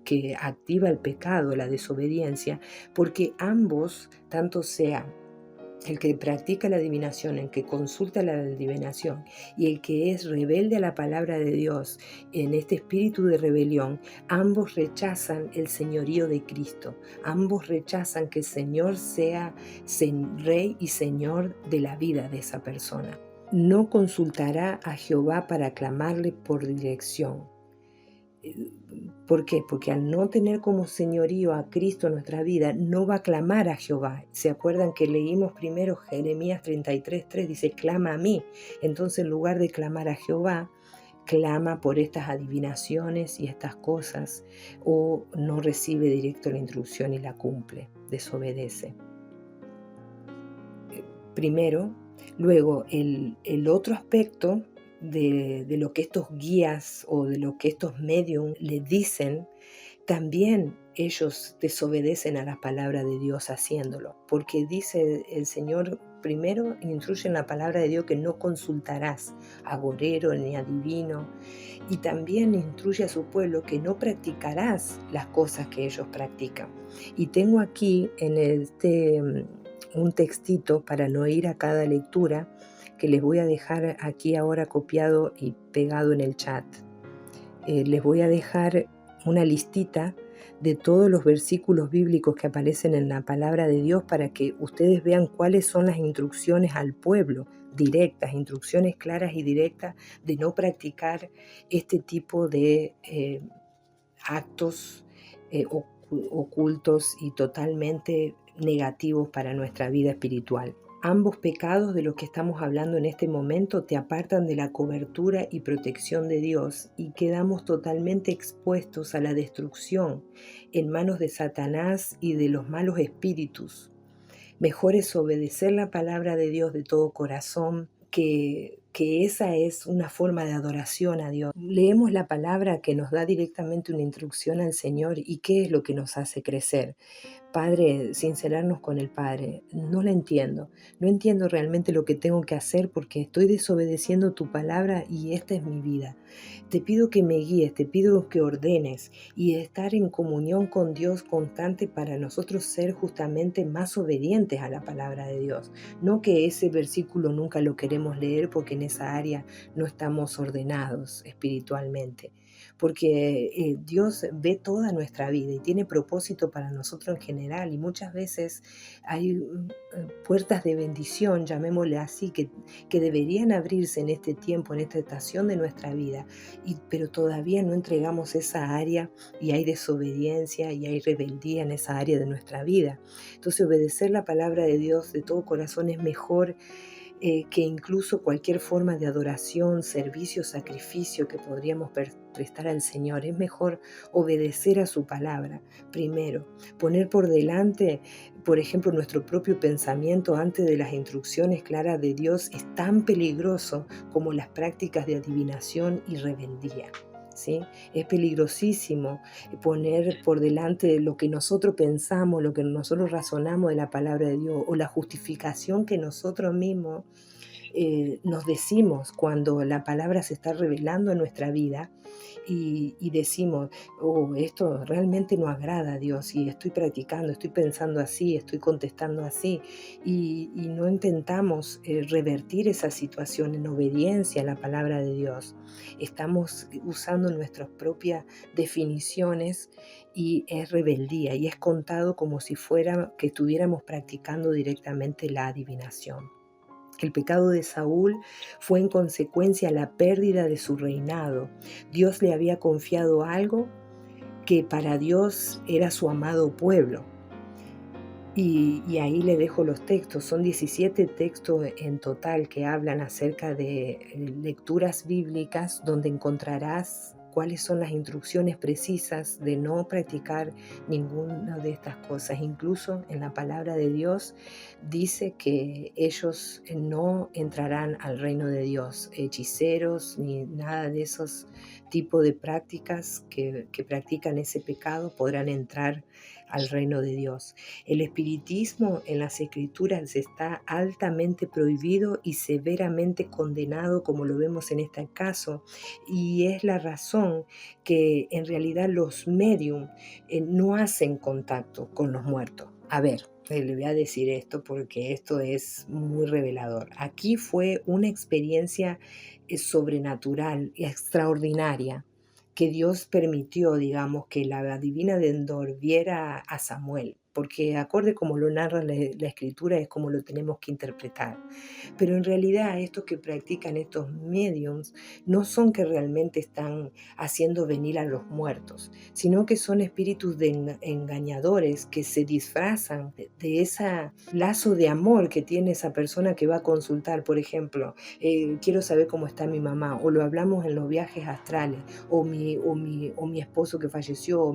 que activa el pecado, la desobediencia, porque ambos, tanto sea el que practica la adivinación, el que consulta la adivinación y el que es rebelde a la palabra de Dios, en este espíritu de rebelión, ambos rechazan el señorío de Cristo. Ambos rechazan que el Señor sea Rey y Señor de la vida de esa persona. No consultará a Jehová para clamarle por dirección. ¿Por qué? Porque al no tener como señorío a Cristo en nuestra vida, no va a clamar a Jehová. ¿Se acuerdan que leímos primero Jeremías 33:3? Dice, clama a mí. Entonces, en lugar de clamar a Jehová, clama por estas adivinaciones y estas cosas, o no recibe directo la instrucción y la cumple, desobedece. Primero, luego el otro aspecto de lo que estos guías o de lo que estos medios le dicen, también ellos desobedecen a la palabra de Dios haciéndolo, porque dice el Señor, primero instruye en la palabra de Dios que no consultarás agorero ni adivino, y también instruye a su pueblo que no practicarás las cosas que ellos practican. Y tengo aquí en un textito para no ir a cada lectura, que les voy a dejar aquí ahora copiado y pegado en el chat. Les voy a dejar una listita de todos los versículos bíblicos que aparecen en la palabra de Dios para que ustedes vean cuáles son las instrucciones al pueblo, directas, instrucciones claras y directas de no practicar este tipo de actos ocultos y totalmente negativos para nuestra vida espiritual. Ambos pecados de los que estamos hablando en este momento te apartan de la cobertura y protección de Dios y quedamos totalmente expuestos a la destrucción en manos de Satanás y de los malos espíritus. Mejor es obedecer la palabra de Dios de todo corazón, que esa es una forma de adoración a Dios. Leemos la palabra que nos da directamente una instrucción al Señor y qué es lo que nos hace crecer. Padre, sincerarnos con el Padre, no la entiendo, no entiendo realmente lo que tengo que hacer porque estoy desobedeciendo tu palabra y esta es mi vida. Te pido que me guíes, te pido que ordenes y estar en comunión con Dios constante para nosotros ser justamente más obedientes a la palabra de Dios. No que ese versículo nunca lo queremos leer porque esa área no estamos ordenados espiritualmente. Porque Dios ve toda nuestra vida y tiene propósito para nosotros en general, y muchas veces hay puertas de bendición, llamémosle así, que deberían abrirse en este tiempo, en esta estación de nuestra vida, pero todavía no entregamos esa área y hay desobediencia y hay rebeldía en esa área de nuestra vida. Entonces, obedecer la palabra de Dios de todo corazón es mejor que incluso cualquier forma de adoración, servicio, sacrificio que podríamos prestar al Señor. Es mejor obedecer a su palabra primero, poner por delante, por ejemplo, nuestro propio pensamiento antes de las instrucciones claras de Dios es tan peligroso como las prácticas de adivinación y rebeldía. ¿Sí? Es peligrosísimo poner por delante lo que nosotros pensamos, lo que nosotros razonamos de la palabra de Dios, o la justificación que nosotros mismos nos decimos cuando la palabra se está revelando en nuestra vida, y decimos, oh, esto realmente no agrada a Dios, y estoy practicando, estoy pensando así, estoy contestando así, y no intentamos revertir esa situación en obediencia a la palabra de Dios. Estamos usando nuestras propias definiciones, y es rebeldía, y es contado como si fuera que estuviéramos practicando directamente la adivinación. El pecado de Saúl fue en consecuencia la pérdida de su reinado. Dios le había confiado algo que para Dios era su amado pueblo. Y ahí le dejo los textos. Son 17 textos en total que hablan acerca de lecturas bíblicas, donde encontrarás cuáles son las instrucciones precisas de no practicar ninguna de estas cosas. Incluso en la palabra de Dios dice que ellos no entrarán al reino de Dios, hechiceros ni nada de esos tipos de prácticas que practican ese pecado podrán entrar al reino de Dios. El espiritismo en las escrituras está altamente prohibido y severamente condenado, como lo vemos en este caso, y es la razón que en realidad los medium no hacen contacto con los muertos. A ver, le voy a decir esto porque esto es muy revelador. Aquí fue una experiencia sobrenatural y extraordinaria que Dios permitió, digamos, que la divina de Endor viera a Samuel, porque acorde como lo narra la escritura es como lo tenemos que interpretar. Pero en realidad estos que practican estos mediums no son que realmente están haciendo venir a los muertos, sino que son espíritus engañadores que se disfrazan de ese lazo de amor que tiene esa persona que va a consultar. Por ejemplo, quiero saber cómo está mi mamá, o lo hablamos en los viajes astrales, o mi esposo que falleció,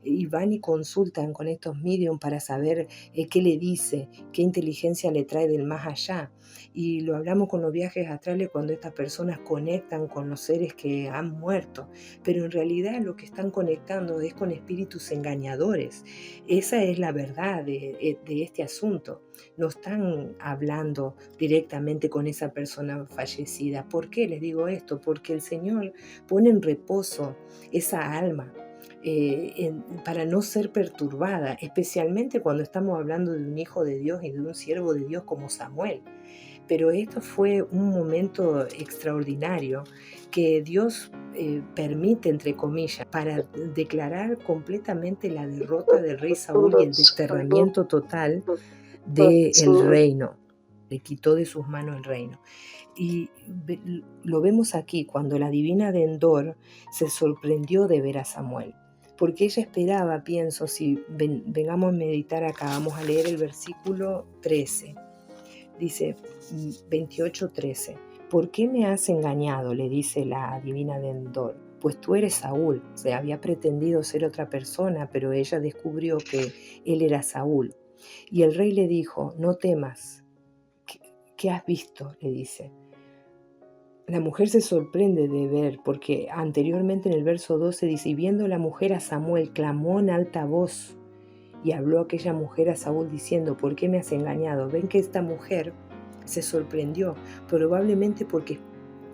y van y consultan con estos medium para saber qué le dice, qué inteligencia le trae del más allá. Y lo hablamos con los viajes astrales cuando estas personas conectan con los seres que han muerto, pero en realidad lo que están conectando es con espíritus engañadores. Esa es la verdad de este asunto. No están hablando directamente con esa persona fallecida. ¿Por qué les digo esto? Porque el Señor pone en reposo esa alma para no ser perturbada, especialmente cuando estamos hablando de un hijo de Dios y de un siervo de Dios como Samuel. Pero esto fue un momento extraordinario que Dios permite, entre comillas, para declarar completamente la derrota del rey Saúl y el desterramiento total del reino. Le quitó de sus manos el reino. Y lo vemos aquí, cuando la divina de Endor se sorprendió de ver a Samuel, porque ella esperaba, pienso, si vengamos a meditar acá, vamos a leer el versículo 13. Dice 28:13, ¿por qué me has engañado?, le dice la divina de Endor, pues tú eres Saúl. O sea, había pretendido ser otra persona, pero ella descubrió que él era Saúl. Y el rey le dijo, no temas. ¿Qué has visto?, le dice. La mujer se sorprende de ver, porque anteriormente en el verso 12 dice, y viendo la mujer a Samuel, clamó en alta voz, y habló aquella mujer a Saúl diciendo, ¿por qué me has engañado? Ven que esta mujer se sorprendió, probablemente porque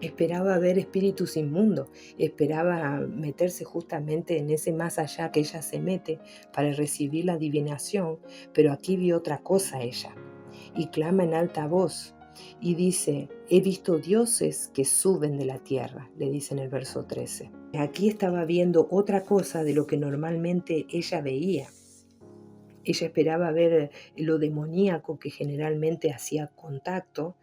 esperaba ver espíritus inmundos, esperaba meterse justamente en ese más allá que ella se mete para recibir la adivinación, pero aquí vio otra cosa ella, y clama en alta voz. y dice, he visto dioses que suben de la tierra, le dice en el verso 13. Aquí estaba viendo otra cosa de lo que normalmente ella veía. Ella esperaba ver lo demoníaco que generalmente hacía contacto,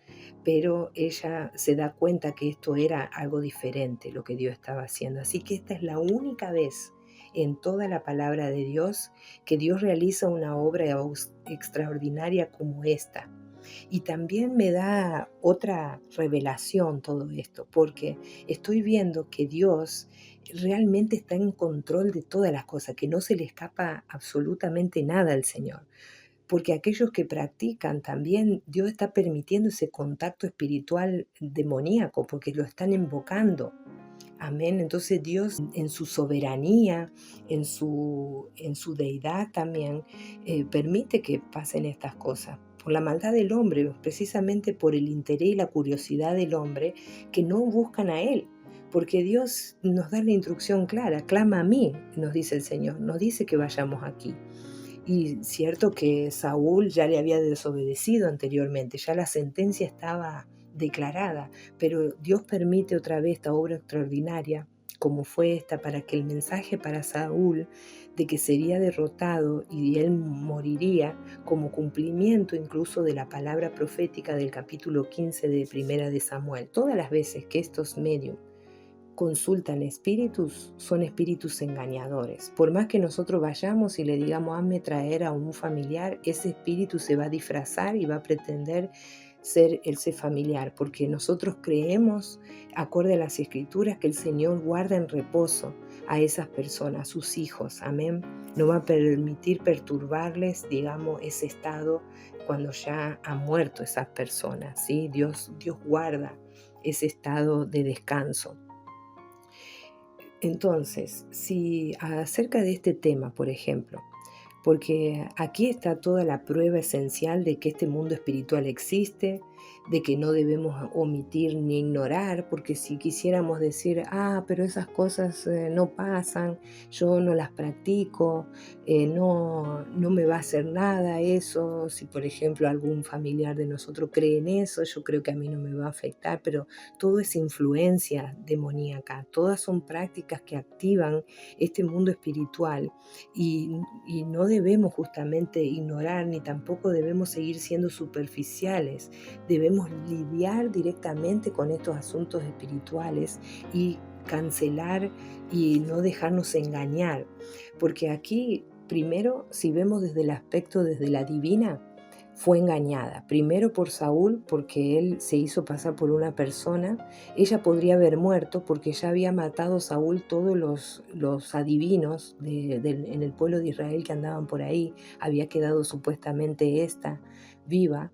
pero ella se da cuenta que esto era algo diferente lo que Dios estaba haciendo. Así que esta es la única vez en toda la palabra de Dios que Dios realiza una obra extraordinaria como esta. Y también me da otra revelación todo esto, porque estoy viendo que Dios realmente está en control de todas las cosas, que no se le escapa absolutamente nada al Señor. Porque aquellos que practican también, Dios está permitiendo ese contacto espiritual demoníaco, porque lo están invocando. Amén. Entonces Dios en su soberanía, en su deidad también, permite que pasen estas cosas. Por la maldad del hombre, precisamente por el interés y la curiosidad del hombre que no buscan a Él. Porque Dios nos da la instrucción clara, clama a mí, nos dice el Señor, nos dice que vayamos aquí. Y cierto que Saúl ya le había desobedecido anteriormente, ya la sentencia estaba declarada, pero Dios permite otra vez esta obra extraordinaria, como fue esta, para que el mensaje para Saúl de que sería derrotado y él moriría, como cumplimiento incluso de la palabra profética del capítulo 15 de Primera de Samuel. Todas las veces que estos medios consultan espíritus, son espíritus engañadores. Por más que nosotros vayamos y le digamos, hazme traer a un familiar, ese espíritu se va a disfrazar y va a pretender ser ese familiar, porque nosotros creemos, acorde a las escrituras, que el Señor guarda en reposo a esas personas, a sus hijos, amén. No va a permitir perturbarles, digamos, ese estado cuando ya han muerto esas personas, ¿sí? Dios guarda ese estado de descanso. Entonces, si acerca de este tema, por ejemplo, porque aquí está toda la prueba esencial de que este mundo espiritual existe, de que no debemos omitir ni ignorar, porque si quisiéramos decir, pero esas cosas no pasan, yo no las practico, no me va a hacer nada eso, si por ejemplo algún familiar de nosotros cree en eso, yo creo que a mí no me va a afectar, pero todo es influencia demoníaca, todas son prácticas que activan este mundo espiritual y no debemos justamente ignorar ni tampoco debemos seguir siendo superficiales. Debemos lidiar directamente con estos asuntos espirituales y cancelar y no dejarnos engañar. Porque aquí, primero, si vemos desde el aspecto desde la divina, fue engañada. Primero por Saúl, porque él se hizo pasar por una persona. Ella podría haber muerto porque ya había matado Saúl todos los adivinos en el pueblo de Israel que andaban por ahí. Había quedado supuestamente esta viva.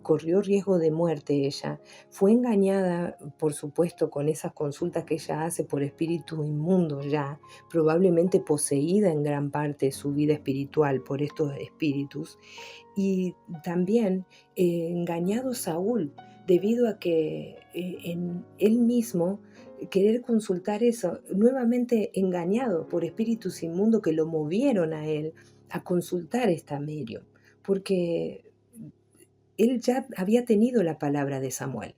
Corrió riesgo de muerte ella. Fue engañada, por supuesto, con esas consultas que ella hace por espíritus inmundos ya, probablemente poseída en gran parte su vida espiritual por estos espíritus. Y también engañado Saúl, debido a que en él mismo querer consultar eso, nuevamente engañado por espíritus inmundos que lo movieron a él a consultar esta medium, porque él ya había tenido la palabra de Samuel.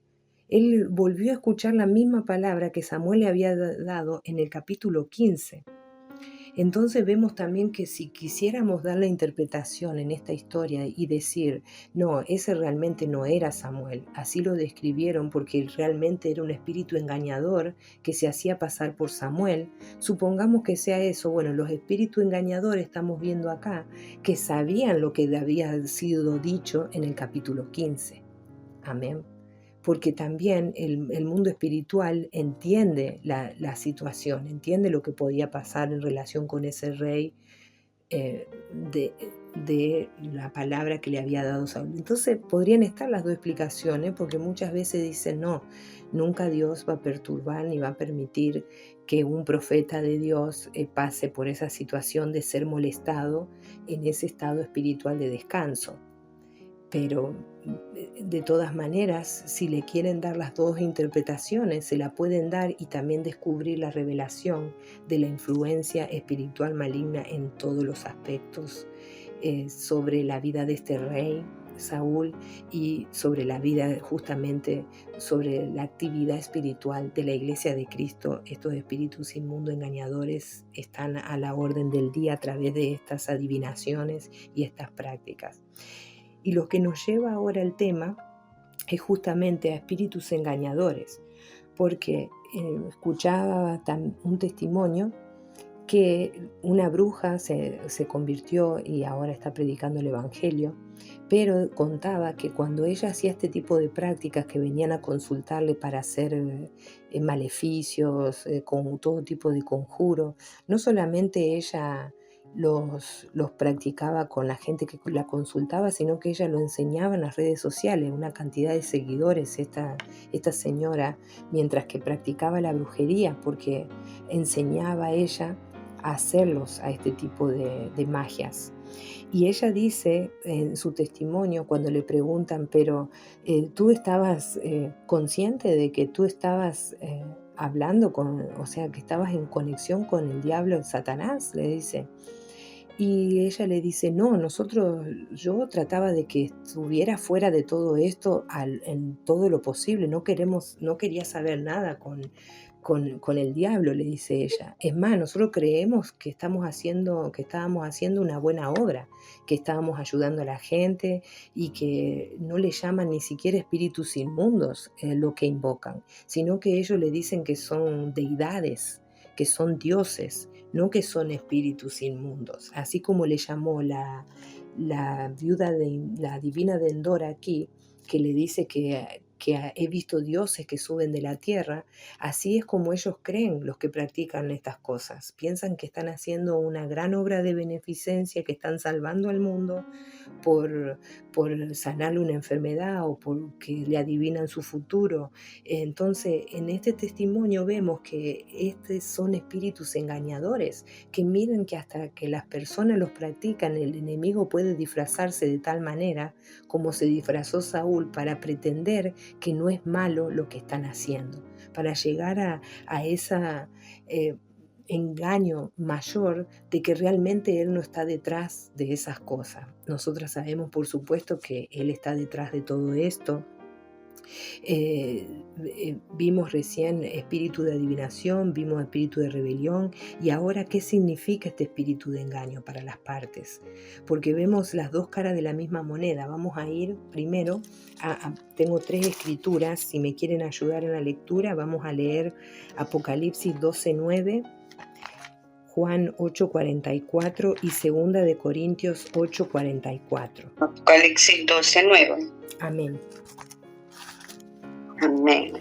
Él volvió a escuchar la misma palabra que Samuel le había dado en el capítulo 15. Entonces vemos también que si quisiéramos dar la interpretación en esta historia y decir, no, ese realmente no era Samuel, así lo describieron porque realmente era un espíritu engañador que se hacía pasar por Samuel, supongamos que sea eso, bueno, los espíritus engañadores estamos viendo acá que sabían lo que había sido dicho en el capítulo 15. Amén. Porque también el mundo espiritual entiende la situación, entiende lo que podía pasar en relación con ese rey eh, de, de la palabra que le había dado Saúl. Entonces podrían estar las dos explicaciones, porque muchas veces dicen, no, nunca Dios va a perturbar ni va a permitir que un profeta de Dios pase por esa situación de ser molestado en ese estado espiritual de descanso. Pero de todas maneras, si le quieren dar las dos interpretaciones, se la pueden dar y también descubrir la revelación de la influencia espiritual maligna en todos los aspectos sobre la vida de este rey, Saúl y sobre la vida, justamente sobre la actividad espiritual de la Iglesia de Cristo. Estos espíritus inmundos engañadores están a la orden del día a través de estas adivinaciones y estas prácticas. Y lo que nos lleva ahora al tema es justamente a espíritus engañadores, porque escuchaba un testimonio que una bruja se convirtió y ahora está predicando el Evangelio, pero contaba que cuando ella hacía este tipo de prácticas que venían a consultarle para hacer maleficios, con todo tipo de conjuros, no solamente ella los practicaba con la gente que la consultaba, sino que ella lo enseñaba en las redes sociales, una cantidad de seguidores, esta señora, mientras que practicaba la brujería, porque enseñaba ella a hacerlos, a este tipo de magias. Y ella dice en su testimonio, cuando le preguntan, pero tú estabas consciente de que tú estabas hablando o sea, que estabas en conexión con el diablo, Satanás, le dice. Y ella le dice, no, yo trataba de que estuviera fuera de todo esto en todo lo posible, no quería saber nada con el diablo, le dice ella. Es más, nosotros creemos que estábamos haciendo una buena obra, que estábamos ayudando a la gente y que no le llaman ni siquiera espíritus inmundos lo que invocan, sino que ellos le dicen que son deidades, que son dioses, no que son espíritus inmundos. Así como le llamó la viuda la divina de Endor aquí, que le dice que he visto dioses que suben de la tierra, así es como ellos creen los que practican estas cosas. Piensan que están haciendo una gran obra de beneficencia, que están salvando al mundo por, por sanarle una enfermedad o porque le adivinan su futuro. Entonces, en este testimonio vemos que estos son espíritus engañadores, que miren que hasta que las personas los practican, el enemigo puede disfrazarse de tal manera como se disfrazó Saúl para pretender que no es malo lo que están haciendo, para llegar a esa engaño mayor de que realmente Él no está detrás de esas cosas. Nosotras sabemos, por supuesto, que Él está detrás de todo esto. Vimos recién espíritu de adivinación, vimos espíritu de rebelión, y ahora ¿qué significa este espíritu de engaño para las partes? Porque vemos las dos caras de la misma moneda. Vamos a ir primero tengo 3 escrituras, si me quieren ayudar en la lectura, vamos a leer Apocalipsis 12:9, Juan 8:44 y 2 de Corintios 8:44. Apocalipsis 12:9. Amén. Amén.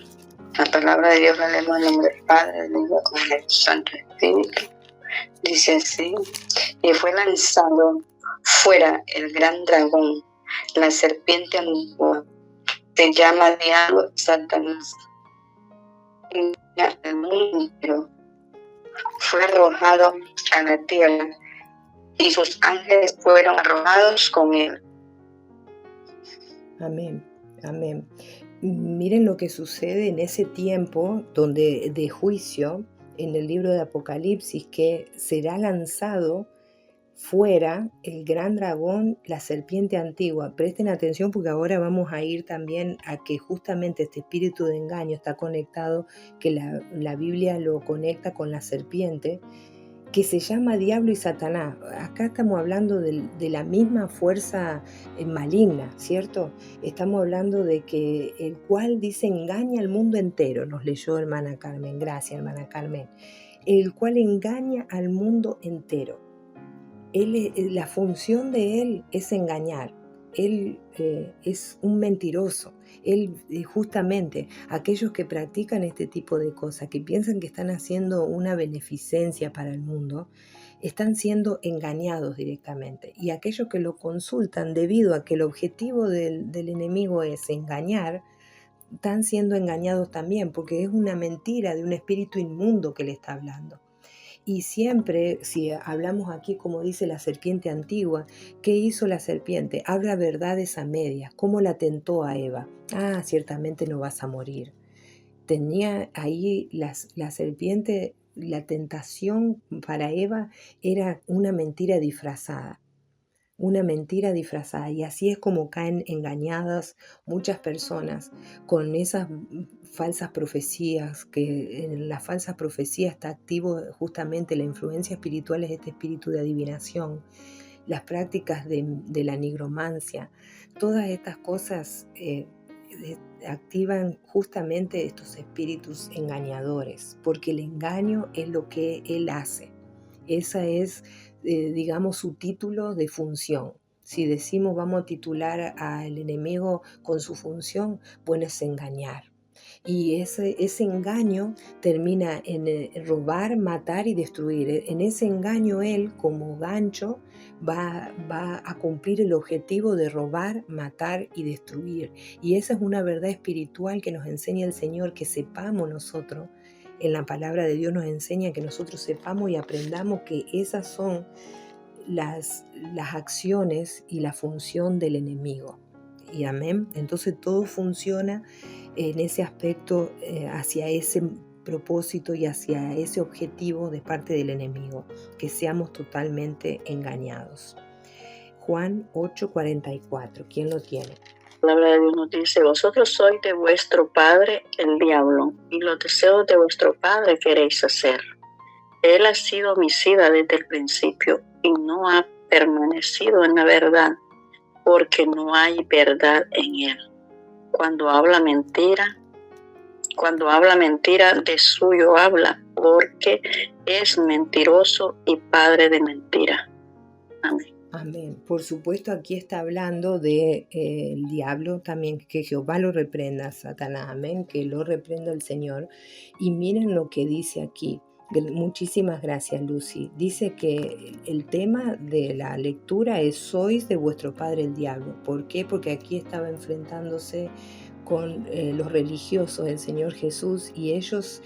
La palabra de Dios la leemos en el nombre del Padre, del Hijo y del Santo Espíritu. Dice así: y fue lanzado fuera el gran dragón, la serpiente antigua, se llama Diablo y Satanás, el mundo entero. Fue arrojado a la tierra y sus ángeles fueron arrojados con él. Amén, amén. Miren lo que sucede en ese tiempo de juicio en el libro de Apocalipsis, que será lanzado fuera el gran dragón, la serpiente antigua. Presten atención porque ahora vamos a ir también a que justamente este espíritu de engaño está conectado, que la Biblia lo conecta con la serpiente, que se llama Diablo y Satanás. Acá estamos hablando de la misma fuerza maligna, ¿cierto? Estamos hablando de que el cual dice engaña al mundo entero, nos leyó hermana Carmen, gracias hermana Carmen, el cual engaña al mundo entero. La función de él es engañar. Él es un mentiroso. Él, justamente, aquellos que practican este tipo de cosas, que piensan que están haciendo una beneficencia para el mundo, están siendo engañados directamente. Y aquellos que lo consultan, debido a que el objetivo del enemigo es engañar, están siendo engañados también, porque es una mentira de un espíritu inmundo que le está hablando. Y siempre, si hablamos aquí, como dice la serpiente antigua, ¿qué hizo la serpiente? Habla verdades a medias. ¿Cómo la tentó a Eva? Ciertamente no vas a morir. Tenía ahí la serpiente, la tentación para Eva era una mentira disfrazada. una mentira disfrazada. Y así es como caen engañadas muchas personas con esas falsas profecías, que en la falsa profecía está activo justamente la influencia espiritual, es este espíritu de adivinación, las prácticas de la nigromancia, todas estas cosas activan justamente estos espíritus engañadores, porque el engaño es lo que él hace. Esa es, digamos, su título de función. Si decimos vamos a titular al enemigo con su función, bueno, es engañar. Y ese engaño termina en robar, matar y destruir. En ese engaño él, como gancho, va a cumplir el objetivo de robar, matar y destruir. Y esa es una verdad espiritual que nos enseña el Señor, que sepamos nosotros. En la palabra de Dios nos enseña que nosotros sepamos y aprendamos que esas son las acciones y la función del enemigo. Y amén. Entonces todo funciona en ese aspecto, hacia ese propósito y hacia ese objetivo de parte del enemigo, que seamos totalmente engañados. Juan 8:44, ¿quién lo tiene? La palabra de Dios nos dice: vosotros sois de vuestro padre el diablo, y los deseos de vuestro padre queréis hacer. Él ha sido homicida desde el principio y no ha permanecido en la verdad, porque no hay verdad en él. Cuando habla mentira, de suyo habla, porque es mentiroso y padre de mentira. Amén. Amén. Por supuesto, aquí está hablando de el diablo también, que Jehová lo reprenda, Satanás. Amén. Que lo reprenda el Señor. Y miren lo que dice aquí. Muchísimas gracias, Lucy. Dice que el tema de la lectura es: sois de vuestro padre el diablo. ¿Por qué? Porque aquí estaba enfrentándose con los religiosos, el Señor Jesús, y ellos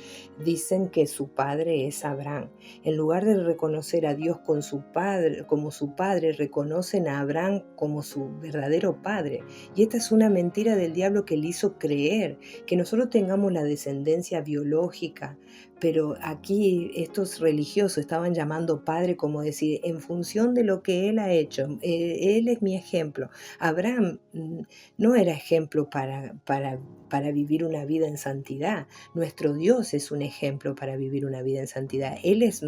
dicen que su padre es Abraham. En lugar de reconocer a Dios como su padre, reconocen a Abraham como su verdadero padre. Y esta es una mentira del diablo que le hizo creer que nosotros tengamos la descendencia biológica. Pero aquí estos religiosos estaban llamando padre, como decir, en función de lo que él ha hecho. Él es mi ejemplo. Abraham no era ejemplo para vivir una vida en santidad. Nuestro Dios es un ejemplo para vivir una vida en santidad. Él es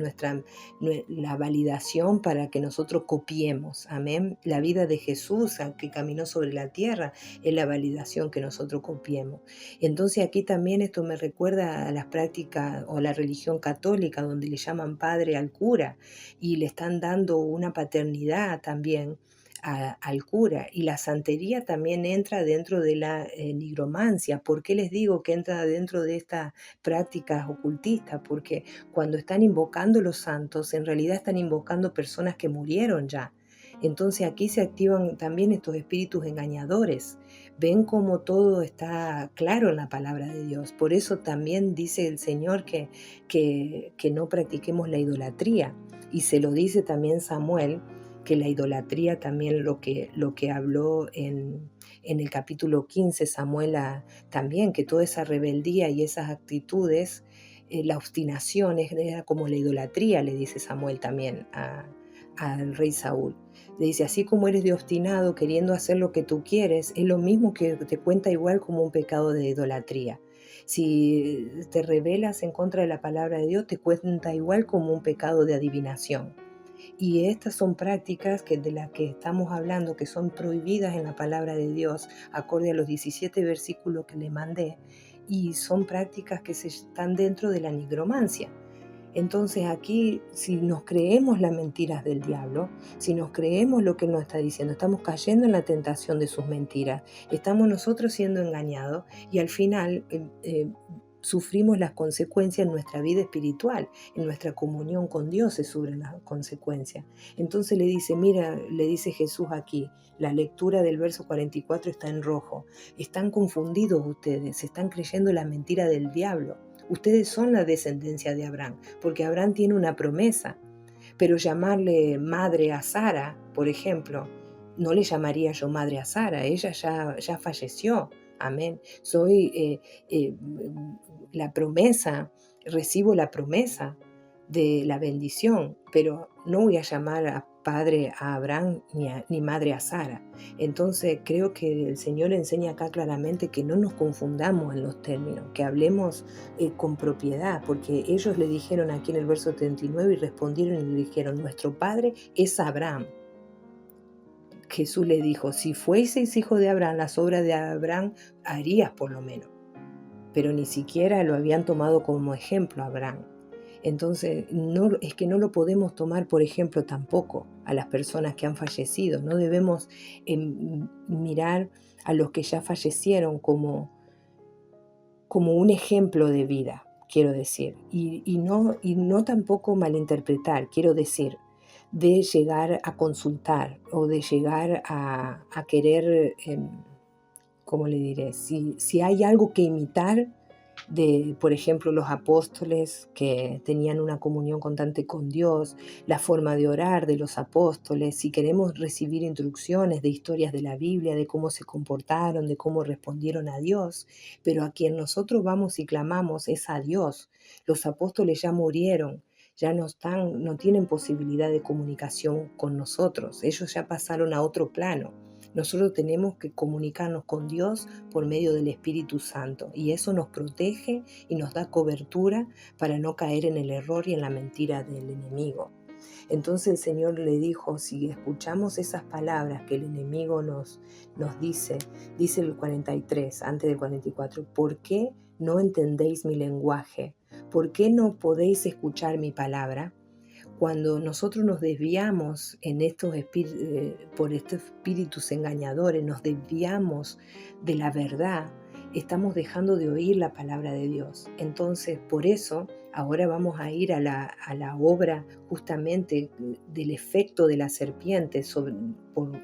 la validación para que nosotros copiemos. Amén. La vida de Jesús, que caminó sobre la tierra, es la validación que nosotros copiemos. Entonces aquí también esto me recuerda a las prácticas o la religión católica, donde le llaman padre al cura y le están dando una paternidad también al cura. Y la santería también entra dentro de la nigromancia. ¿Por qué les digo que entra dentro de estas prácticas ocultistas? Porque cuando están invocando los santos, en realidad están invocando personas que murieron ya. Entonces aquí se activan también estos espíritus engañadores. Ven cómo todo está claro en la palabra de Dios. Por eso también dice el Señor que no practiquemos la idolatría. Y se lo dice también Samuel, que la idolatría también lo que habló en el capítulo 15, Samuel también, que toda esa rebeldía y esas actitudes, la obstinación era como la idolatría, le dice Samuel también al rey Saúl. Le dice: así como eres de obstinado queriendo hacer lo que tú quieres, es lo mismo que te cuenta igual como un pecado de idolatría. Si te rebelas en contra de la palabra de Dios, te cuenta igual como un pecado de adivinación. Y estas son prácticas de las que estamos hablando, que son prohibidas en la palabra de Dios, acorde a los 17 versículos que le mandé, y son prácticas que están dentro de la nigromancia. Entonces aquí, si nos creemos las mentiras del diablo, si nos creemos lo que él nos está diciendo, estamos cayendo en la tentación de sus mentiras, estamos nosotros siendo engañados y al final sufrimos las consecuencias en nuestra vida espiritual, en nuestra comunión con Dios se sufren las consecuencias. Entonces le dice Jesús aquí, la lectura del verso 44 está en rojo. Están confundidos ustedes, se están creyendo la mentira del diablo. Ustedes son la descendencia de Abraham, porque Abraham tiene una promesa. Pero llamarle madre a Sara, por ejemplo, no le llamaría yo madre a Sara, ella ya falleció. Amén. Soy la promesa, recibo la promesa de la bendición, pero no voy a llamar padre a Abraham ni madre a Sara. Entonces creo que el Señor enseña acá claramente que no nos confundamos en los términos, que hablemos con propiedad, porque ellos le dijeron aquí en el verso 39 y respondieron y le dijeron, nuestro padre es Abraham. Jesús le dijo, si fueseis hijo de Abraham, las obras de Abraham harías por lo menos. Pero ni siquiera lo habían tomado como ejemplo a Abraham. Entonces, es que no lo podemos tomar por ejemplo tampoco a las personas que han fallecido. No debemos mirar a los que ya fallecieron como un ejemplo de vida, quiero decir. Y no tampoco malinterpretar, quiero decir, de llegar a consultar o de llegar a querer, ¿cómo le diré? Si hay algo que imitar de, por ejemplo, los apóstoles que tenían una comunión constante con Dios, la forma de orar de los apóstoles, si queremos recibir instrucciones de historias de la Biblia, de cómo se comportaron, de cómo respondieron a Dios, pero a quien nosotros vamos y clamamos es a Dios. Los apóstoles ya murieron, ya no tienen posibilidad de comunicación con nosotros, ellos ya pasaron a otro plano. Nosotros tenemos que comunicarnos con Dios por medio del Espíritu Santo y eso nos protege y nos da cobertura para no caer en el error y en la mentira del enemigo. Entonces el Señor le dijo, si escuchamos esas palabras que el enemigo nos dice el 43, antes del 44, ¿por qué no entendéis mi lenguaje? ¿Por qué no podéis escuchar mi palabra? Cuando nosotros nos desviamos por estos espíritus engañadores, nos desviamos de la verdad, estamos dejando de oír la palabra de Dios. Entonces, por eso, ahora vamos a ir a la obra justamente del efecto de la serpiente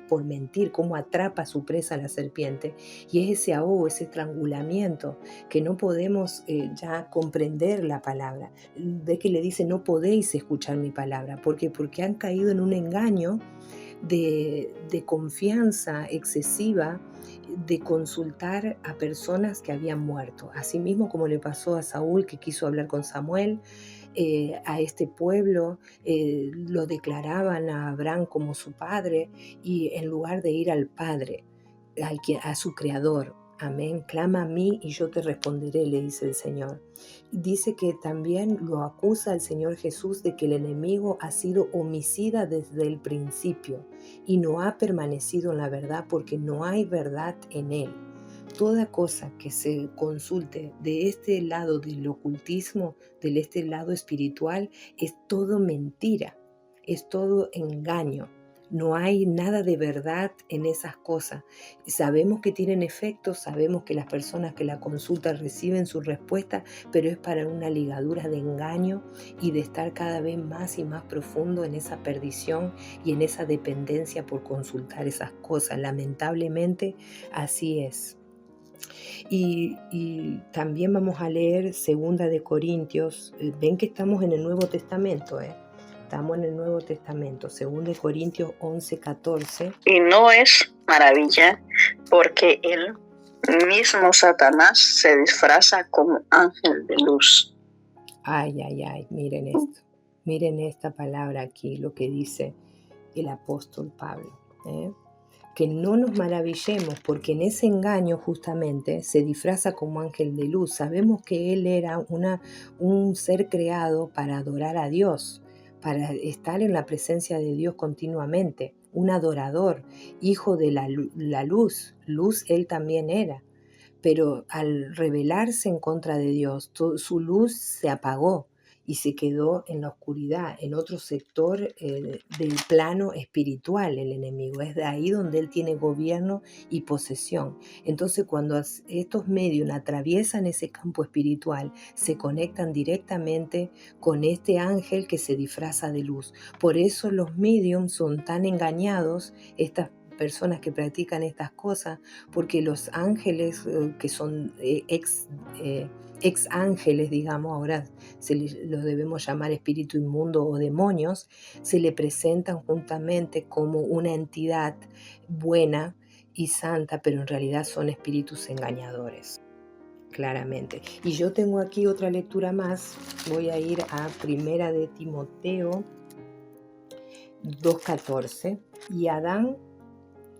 por mentir, cómo atrapa a su presa la serpiente. Y es ese ahogo, ese estrangulamiento, que no podemos ya comprender la palabra. De que le dice, no podéis escuchar mi palabra. ¿Por qué? Porque han caído en un engaño de confianza excesiva, de consultar a personas que habían muerto. Asimismo como le pasó a Saúl, que quiso hablar con Samuel, a este pueblo lo declaraban a Abraham como su padre, y en lugar de ir al Padre, a su Creador. Amén. Clama a mí y yo te responderé, le dice el Señor. Dice que también lo acusa el Señor Jesús de que el enemigo ha sido homicida desde el principio y no ha permanecido en la verdad porque no hay verdad en él. Toda cosa que se consulte de este lado del ocultismo, de este lado espiritual, es todo mentira, es todo engaño. No hay nada de verdad en esas cosas. Sabemos que tienen efectos, sabemos que las personas que la consultan reciben su respuesta, pero es para una ligadura de engaño y de estar cada vez más y más profundo en esa perdición y en esa dependencia por consultar esas cosas. Lamentablemente, así es. Y también vamos a leer 2 Ven que estamos en el Nuevo Testamento, Estamos en el Nuevo Testamento, 2 Corintios 11:14. Y no es maravilla, porque el mismo Satanás se disfraza como ángel de luz. Ay, miren esto. Miren esta palabra aquí, lo que dice el apóstol Pablo. Que no nos maravillemos, porque en ese engaño justamente se disfraza como ángel de luz. Sabemos que él era un ser creado para adorar a Dios, para estar en la presencia de Dios continuamente, un adorador, hijo de la luz él también era. Pero al rebelarse en contra de Dios, su luz se apagó y se quedó en la oscuridad, en otro sector del plano espiritual. El enemigo es de ahí donde él tiene gobierno y posesión. Entonces, cuando estos medios atraviesan ese campo espiritual, se conectan directamente con este ángel que se disfraza de luz. Por eso los mediums son tan engañados, estas personas que practican estas cosas, porque los ángeles que son ex ángeles, digamos, ahora los debemos llamar espíritu inmundo o demonios, se le presentan juntamente como una entidad buena y santa, pero en realidad son espíritus engañadores, claramente. Y yo tengo aquí otra lectura más, voy a ir a 1 de Timoteo 2:14, y Adán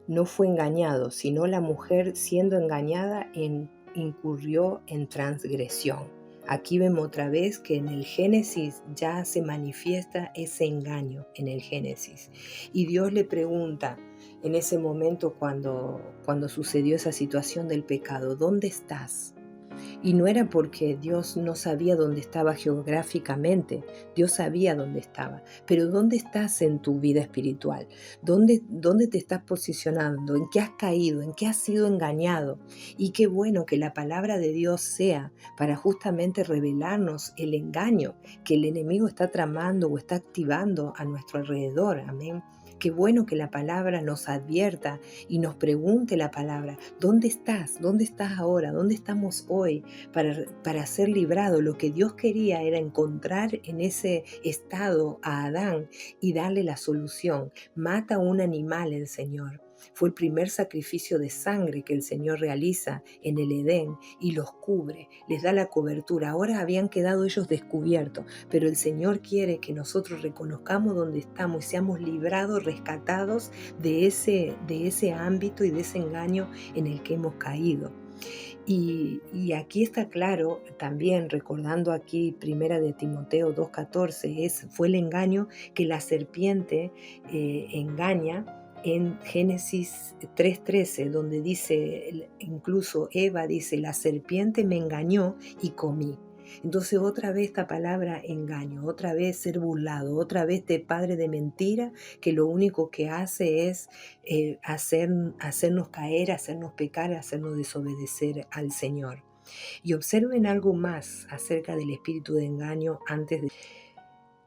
no fue engañado, sino la mujer siendo engañada incurrió en transgresión. Aquí vemos otra vez que en el Génesis ya se manifiesta ese engaño en el Génesis. Y Dios le pregunta en ese momento cuando sucedió esa situación del pecado, ¿dónde estás? Y no era porque Dios no sabía dónde estaba geográficamente, Dios sabía dónde estaba, pero ¿dónde estás en tu vida espiritual? ¿Dónde te estás posicionando? ¿En qué has caído? ¿En qué has sido engañado? Y qué bueno que la palabra de Dios sea para justamente revelarnos el engaño que el enemigo está tramando o está activando a nuestro alrededor. Amén. Qué bueno que la palabra nos advierta y nos pregunte la palabra, ¿dónde estás? ¿Dónde estás ahora? ¿Dónde estamos hoy para ser librado? Lo que Dios quería era encontrar en ese estado a Adán y darle la solución. Mata un animal el Señor. Fue el primer sacrificio de sangre que el Señor realiza en el Edén y los cubre, les da la cobertura. Ahora habían quedado ellos descubiertos, pero el Señor quiere que nosotros reconozcamos dónde estamos y seamos librados, rescatados de ese ámbito y de ese engaño en el que hemos caído. Y aquí está claro, también recordando aquí primera de Timoteo 2:14, fue el engaño que la serpiente engaña en Génesis 3:13, donde dice, incluso Eva dice, la serpiente me engañó y comí. Entonces otra vez esta palabra engaño, otra vez ser burlado, otra vez este padre de mentira que lo único que hace es hacernos caer, hacernos pecar, hacernos desobedecer al Señor. Y observen algo más acerca del espíritu de engaño antes de...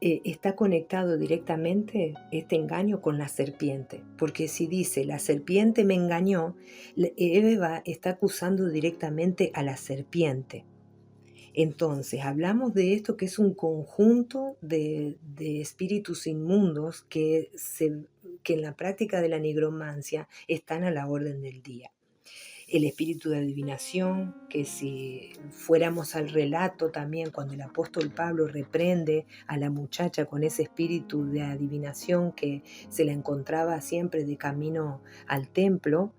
está conectado directamente este engaño con la serpiente, porque si dice la serpiente me engañó, Eva está acusando directamente a la serpiente. Entonces, hablamos de esto que es un conjunto de espíritus inmundos que en la práctica de la nigromancia están a la orden del día. El espíritu de adivinación, que si fuéramos al relato también, cuando el apóstol Pablo reprende a la muchacha con ese espíritu de adivinación que se la encontraba siempre de camino al templo,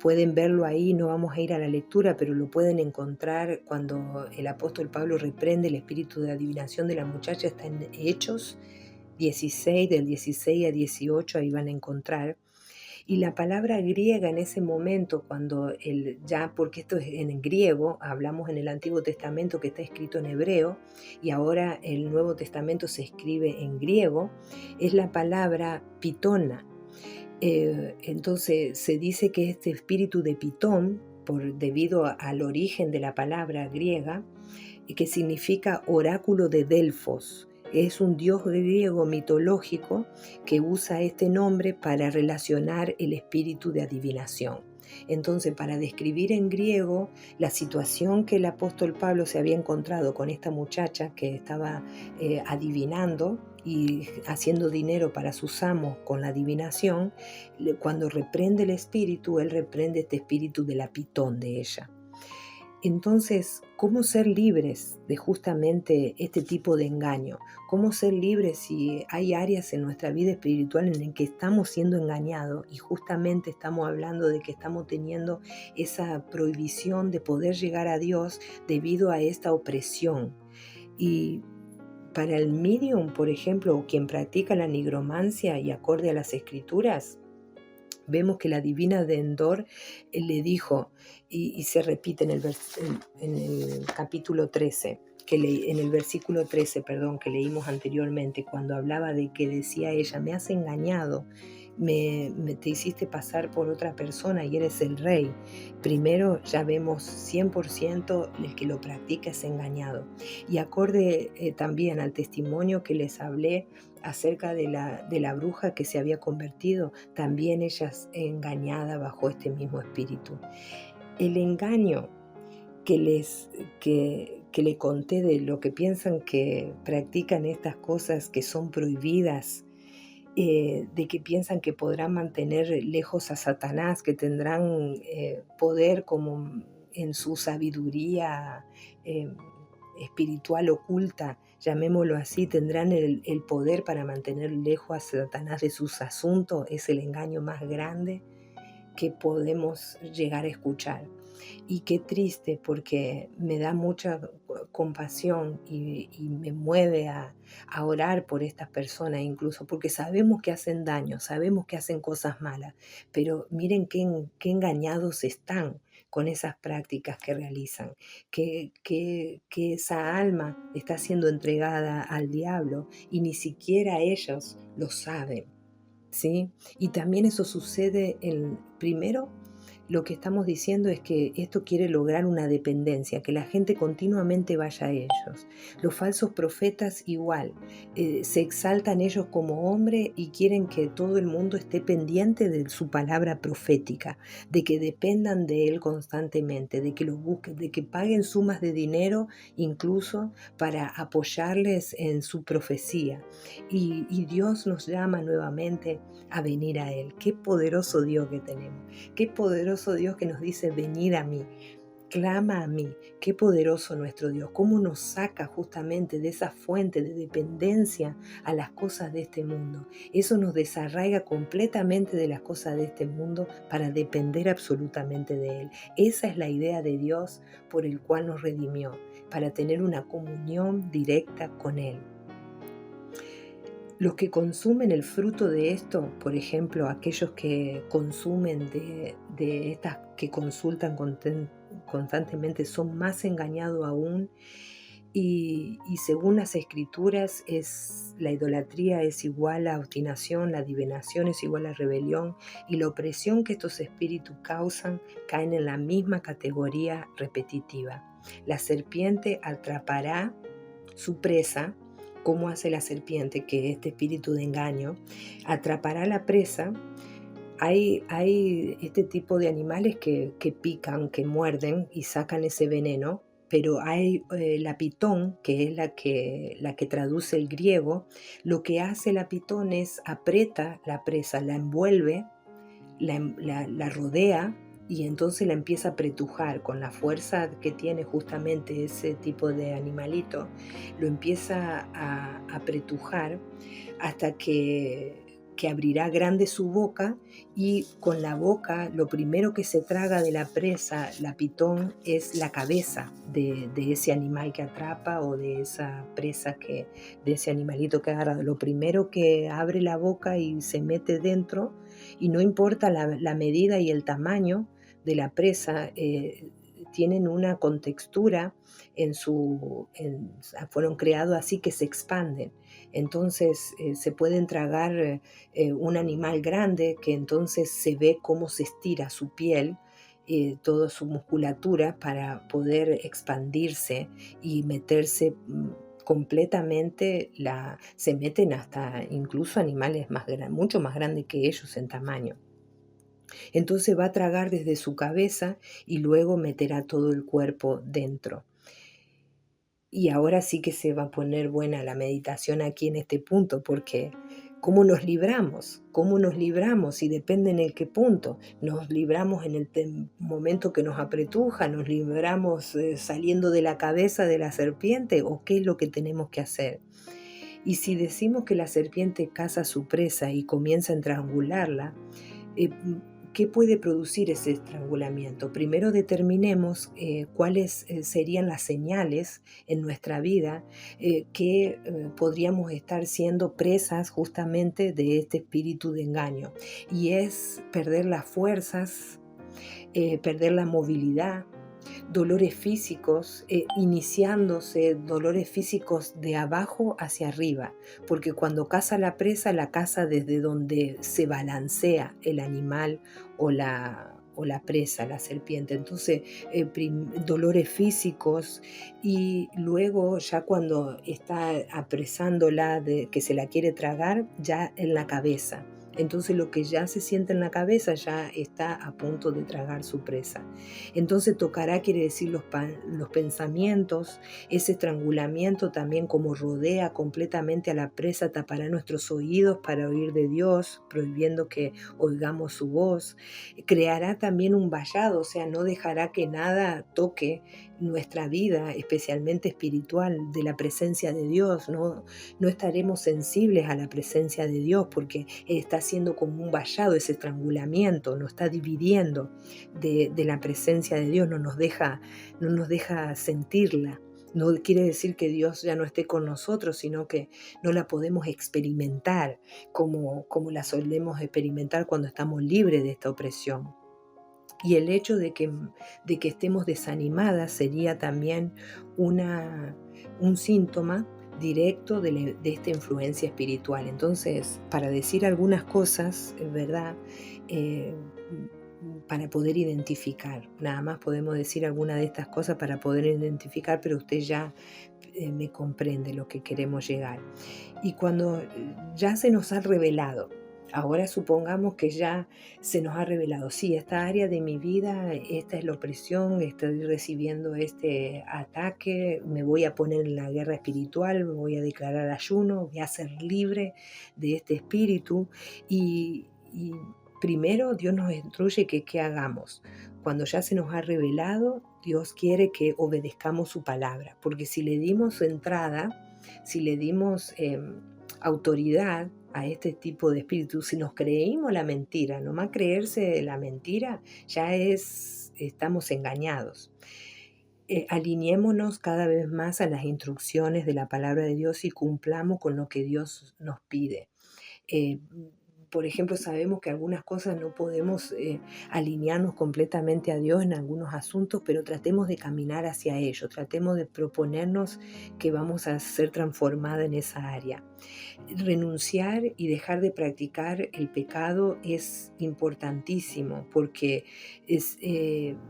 pueden verlo ahí, no vamos a ir a la lectura, pero lo pueden encontrar cuando el apóstol Pablo reprende el espíritu de adivinación de la muchacha, está en Hechos 16, del 16 a 18, ahí van a encontrar. Y la palabra griega en ese momento, porque esto es en griego, hablamos en el Antiguo Testamento que está escrito en hebreo, y ahora el Nuevo Testamento se escribe en griego, es la palabra pitona. Entonces se dice que este espíritu de Pitón, debido al origen de la palabra griega, que significa oráculo de Delfos, es un dios griego mitológico que usa este nombre para relacionar el espíritu de adivinación. Entonces, para describir en griego la situación que el apóstol Pablo se había encontrado con esta muchacha que estaba adivinando y haciendo dinero para sus amos con la adivinación, cuando reprende el espíritu, él reprende este espíritu de la pitón de ella. Entonces, ¿cómo ser libres de justamente este tipo de engaño? ¿Cómo ser libres si hay áreas en nuestra vida espiritual en las que estamos siendo engañados y justamente estamos hablando de que estamos teniendo esa prohibición de poder llegar a Dios debido a esta opresión? Y para el medium, por ejemplo, o quien practica la nigromancia y acorde a las escrituras, vemos que la divina de Endor le dijo, y se repite en el capítulo 13, en el versículo 13, perdón, que leímos anteriormente, cuando hablaba de que decía ella, me has engañado, te hiciste pasar por otra persona y eres el rey. Primero ya vemos 100% el que lo practica es engañado. Y acorde también al testimonio que les hablé acerca de la bruja que se había convertido, también ella es engañada bajo este mismo espíritu. El engaño que le conté de lo que piensan que practican estas cosas que son prohibidas, de que piensan que podrán mantener lejos a Satanás, que tendrán poder como en su sabiduría espiritual oculta, llamémoslo así, tendrán el poder para mantener lejos a Satanás de sus asuntos. Es el engaño más grande que podemos llegar a escuchar. Y qué triste, porque me da mucha compasión y me mueve a orar por estas personas, incluso porque sabemos que hacen daño, sabemos que hacen cosas malas, pero miren qué engañados están con esas prácticas que realizan, que esa alma está siendo entregada al diablo y ni siquiera ellos lo saben. ¿Sí? Y también eso sucede primero, lo que estamos diciendo es que esto quiere lograr una dependencia, que la gente continuamente vaya a ellos. Los falsos profetas igual, se exaltan ellos como hombre y quieren que todo el mundo esté pendiente de su palabra profética, de que dependan de él constantemente, de que lo busquen, de que paguen sumas de dinero incluso para apoyarles en su profecía. Y Dios nos llama nuevamente a venir a Él. Qué poderoso Dios que tenemos. Qué poderoso Dios que nos dice: venid a mí, clama a mí. Qué poderoso nuestro Dios. Cómo nos saca justamente de esa fuente de dependencia a las cosas de este mundo. Eso nos desarraiga completamente de las cosas de este mundo para depender absolutamente de Él. Esa es la idea de Dios por el cual nos redimió, para tener una comunión directa con Él. Los que consumen el fruto de esto, por ejemplo, aquellos que consumen de estas que consultan constantemente, son más engañados aún. Y según las escrituras, la idolatría es igual a obstinación, la adivinación es igual a rebelión, y la opresión que estos espíritus causan caen en la misma categoría repetitiva. La serpiente atrapará su presa. ¿Cómo hace la serpiente? Que este espíritu de engaño atrapará la presa. Hay este tipo de animales que pican, que muerden y sacan ese veneno, pero hay la pitón, que es la que traduce el griego. Lo que hace la pitón es aprieta la presa, la envuelve, la rodea, y entonces la empieza a apretujar con la fuerza que tiene justamente ese tipo de animalito. Lo empieza a apretujar hasta que abrirá grande su boca, y con la boca lo primero que se traga de la presa, la pitón, es la cabeza de ese animal que atrapa, o de esa presa, de ese animalito que agarra. Lo primero que abre la boca y se mete dentro, y no importa la medida y el tamaño de la presa, tienen una contextura fueron creados así, que se expanden. Entonces se pueden tragar un animal grande, que entonces se ve cómo se estira su piel, toda su musculatura, para poder expandirse y meterse completamente. Se meten hasta incluso animales mucho más grandes que ellos en tamaño. Entonces va a tragar desde su cabeza y luego meterá todo el cuerpo dentro. Y ahora sí que se va a poner buena la meditación aquí en este punto, porque ¿cómo nos libramos? ¿Cómo nos libramos? Y depende en el qué punto. ¿Nos libramos en el momento que nos apretuja? ¿Nos libramos saliendo de la cabeza de la serpiente? ¿O qué es lo que tenemos que hacer? Y si decimos que la serpiente caza a su presa y comienza a estrangularla, ¿qué puede producir ese estrangulamiento? Primero determinemos cuáles serían las señales en nuestra vida que podríamos estar siendo presas justamente de este espíritu de engaño. Y es perder las fuerzas, perder la movilidad, dolores físicos, iniciándose dolores físicos de abajo hacia arriba, porque cuando caza la presa, la caza desde donde se balancea el animal o la presa, la serpiente. Entonces, dolores físicos, y luego ya cuando está apresándola, que se la quiere tragar, ya en la cabeza. Entonces lo que ya se siente en la cabeza ya está a punto de tragar su presa. Entonces tocará, quiere decir, los pensamientos. Ese estrangulamiento también, como rodea completamente a la presa, tapará nuestros oídos para oír de Dios, prohibiendo que oigamos su voz. Creará también un vallado, o sea, no dejará que nada toque nuestra vida, especialmente espiritual, de la presencia de Dios. No estaremos sensibles a la presencia de Dios porque está haciendo como un vallado, ese estrangulamiento, nos está dividiendo de la presencia de Dios, no nos deja sentirla. No quiere decir que Dios ya no esté con nosotros, sino que no la podemos experimentar como la solemos experimentar cuando estamos libres de esta opresión. Y el hecho de que estemos desanimadas sería también un síntoma directo de esta influencia espiritual. Entonces, para decir algunas cosas, ¿verdad? Para poder identificar. Nada más podemos decir alguna de estas cosas para poder identificar, pero usted ya me comprende lo que queremos llegar. Y cuando ya se nos ha revelado, ahora supongamos que ya se nos ha revelado, sí, esta área de mi vida, esta es la opresión, estoy recibiendo este ataque, me voy a poner en la guerra espiritual, me voy a declarar ayuno, voy a ser libre de este espíritu y primero Dios nos instruye que qué hagamos. Cuando ya se nos ha revelado, Dios quiere que obedezcamos su palabra, porque si le dimos entrada, si le dimos autoridad a este tipo de espíritu, si nos creímos la mentira, nomás creerse la mentira, ya estamos engañados. Alineémonos cada vez más a las instrucciones de la palabra de Dios y cumplamos con lo que Dios nos pide. Por ejemplo, sabemos que algunas cosas no podemos alinearnos completamente a Dios en algunos asuntos, pero tratemos de caminar hacia ello, tratemos de proponernos que vamos a ser transformadas en esa área. Renunciar y dejar de practicar el pecado es importantísimo, porque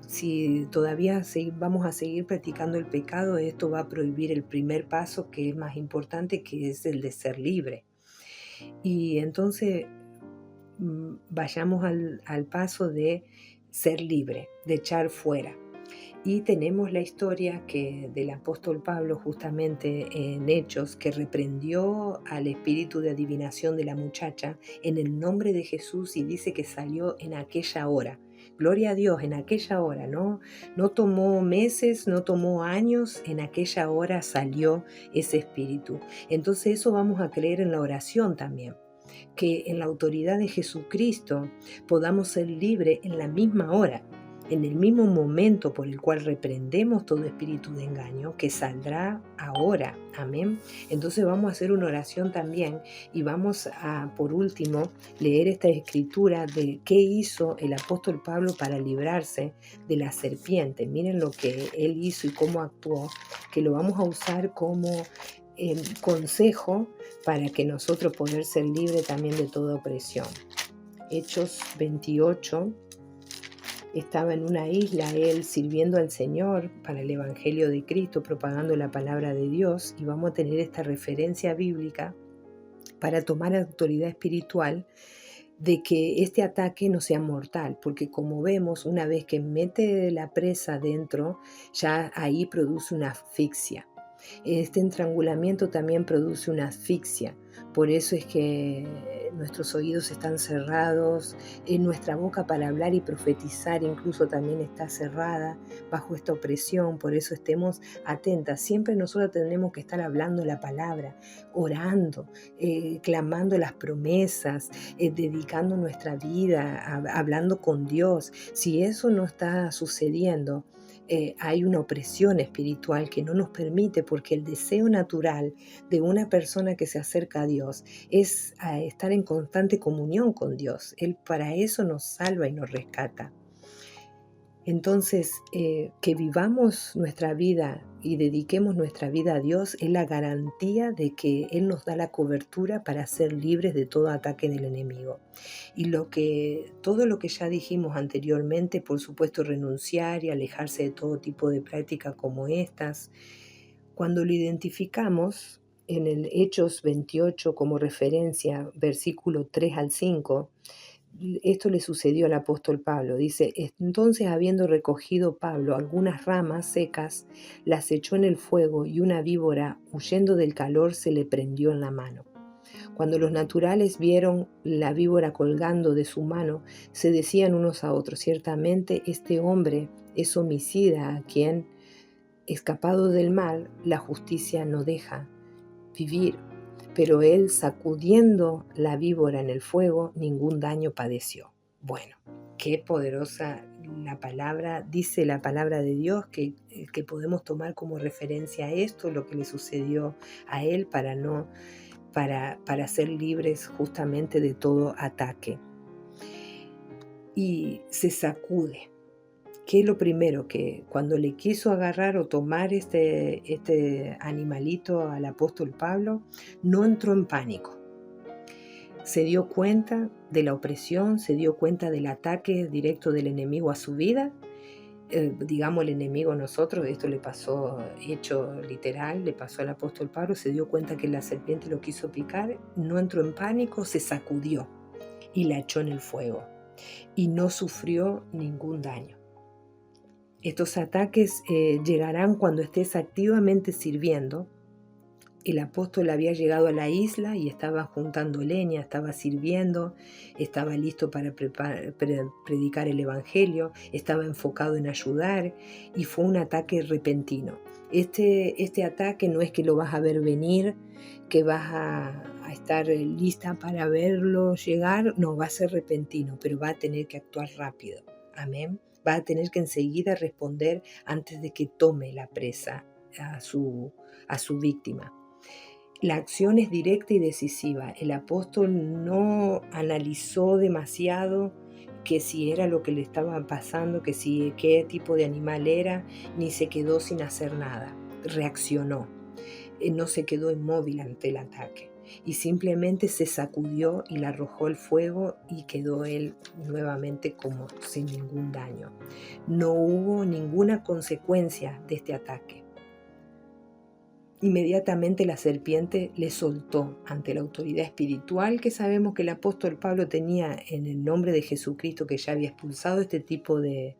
si todavía vamos a seguir practicando el pecado, esto va a prohibir el primer paso, que es más importante, que es el de ser libre. Y entonces vayamos al paso de ser libre, de echar fuera. Y tenemos la historia del apóstol Pablo, justamente en Hechos, que reprendió al espíritu de adivinación de la muchacha en el nombre de Jesús y dice que salió en aquella hora. Gloria a Dios, en aquella hora, no tomó meses, no tomó años, en aquella hora salió ese espíritu. Entonces eso vamos a creer en la oración también, que en la autoridad de Jesucristo podamos ser libres en la misma hora, en el mismo momento por el cual reprendemos todo espíritu de engaño, que saldrá ahora. Amén. Entonces vamos a hacer una oración también y vamos a, por último, leer esta escritura de qué hizo el apóstol Pablo para librarse de la serpiente. Miren lo que él hizo y cómo actuó, que lo vamos a usar como consejo para que nosotros poder ser libres también de toda opresión. Hechos 28. Estaba en una isla él sirviendo al Señor para el Evangelio de Cristo, propagando la palabra de Dios, y vamos a tener esta referencia bíblica para tomar autoridad espiritual de que este ataque no sea mortal, porque como vemos, una vez que mete la presa dentro, ya ahí produce una asfixia. Este estrangulamiento también produce una asfixia. Por eso es que nuestros oídos están cerrados, nuestra boca para hablar y profetizar incluso también está cerrada bajo esta opresión. Por eso estemos atentas. Siempre nosotros tenemos que estar hablando la palabra, orando, clamando las promesas, dedicando nuestra vida, hablando con Dios. Si eso no está sucediendo, hay una opresión espiritual que no nos permite, porque el deseo natural de una persona que se acerca a Dios es estar en constante comunión con Dios. Él para eso nos salva y nos rescata. Entonces, que vivamos nuestra vida y dediquemos nuestra vida a Dios es la garantía de que Él nos da la cobertura para ser libres de todo ataque del enemigo. Y todo lo que ya dijimos anteriormente, por supuesto, renunciar y alejarse de todo tipo de prácticas como estas, cuando lo identificamos en el Hechos 28 como referencia, versículo 3 al 5, esto le sucedió al apóstol Pablo. Dice, entonces habiendo recogido Pablo algunas ramas secas, las echó en el fuego y una víbora, huyendo del calor, se le prendió en la mano. Cuando los naturales vieron la víbora colgando de su mano, se decían unos a otros, ciertamente este hombre es homicida a quien Escapado del mal, la justicia no deja vivir, pero él, sacudiendo la víbora en el fuego, ningún daño padeció. Bueno, qué poderosa la palabra, dice la palabra de Dios, que podemos tomar como referencia a esto, lo que le sucedió a él, para ser libres justamente de todo ataque. Y se sacude. ¿Qué es lo primero? Que cuando le quiso agarrar o tomar este animalito al apóstol Pablo, no entró en pánico. Se dio cuenta de la opresión, se dio cuenta del ataque directo del enemigo a su vida. Digamos, el enemigo a nosotros, esto le pasó, hecho literal, le pasó al apóstol Pablo, se dio cuenta que la serpiente lo quiso picar, no entró en pánico, se sacudió y la echó en el fuego y no sufrió ningún daño. Estos ataques llegarán cuando estés activamente sirviendo. El apóstol había llegado a la isla y estaba juntando leña, estaba sirviendo, estaba listo para predicar el evangelio, estaba enfocado en ayudar y fue un ataque repentino. Este ataque no es que lo vas a ver venir, que vas a estar lista para verlo llegar, no, va a ser repentino, pero va a tener que actuar rápido. Amén. Va a tener que enseguida responder antes de que tome la presa a su víctima. La acción es directa y decisiva. El apóstol no analizó demasiado que si era lo que le estaba pasando, qué tipo de animal era, ni se quedó sin hacer nada. Reaccionó. No se quedó inmóvil ante el ataque y simplemente se sacudió y le arrojó el fuego y quedó él nuevamente como sin ningún daño. No hubo ninguna consecuencia de este ataque. Inmediatamente la serpiente le soltó ante la autoridad espiritual que sabemos que el apóstol Pablo tenía en el nombre de Jesucristo, que ya había expulsado este tipo de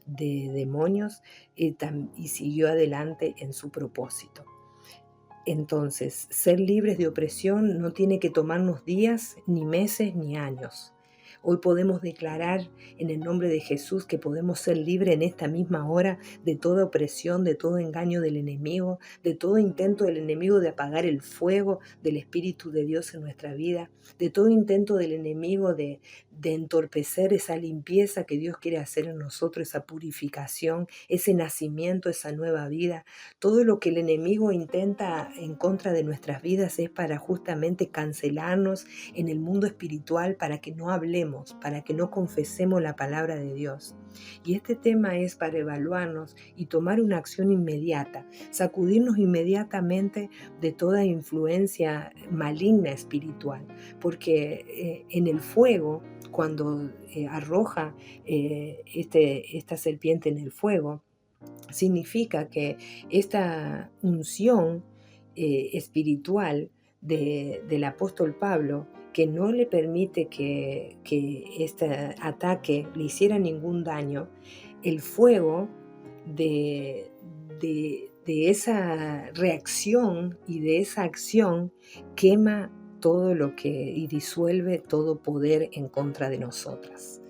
demonios y siguió adelante en su propósito. Entonces, ser libres de opresión no tiene que tomarnos días, ni meses, ni años. Hoy podemos declarar en el nombre de Jesús que podemos ser libres en esta misma hora de toda opresión, de todo engaño del enemigo, de todo intento del enemigo de apagar el fuego del Espíritu de Dios en nuestra vida, de todo intento del enemigo de entorpecer esa limpieza que Dios quiere hacer en nosotros, esa purificación, ese nacimiento, esa nueva vida. Todo lo que el enemigo intenta en contra de nuestras vidas es para justamente cancelarnos en el mundo espiritual, para que no hablemos, para que no confesemos la palabra de Dios. Y este tema es para evaluarnos y tomar una acción inmediata, sacudirnos inmediatamente de toda influencia maligna espiritual, porque en el fuego, cuando arroja esta serpiente en el fuego, significa que esta unción espiritual del apóstol Pablo, que no le permite que este ataque le hiciera ningún daño, el fuego de esa reacción y de esa acción quema todo y disuelve todo poder en contra de nosotras.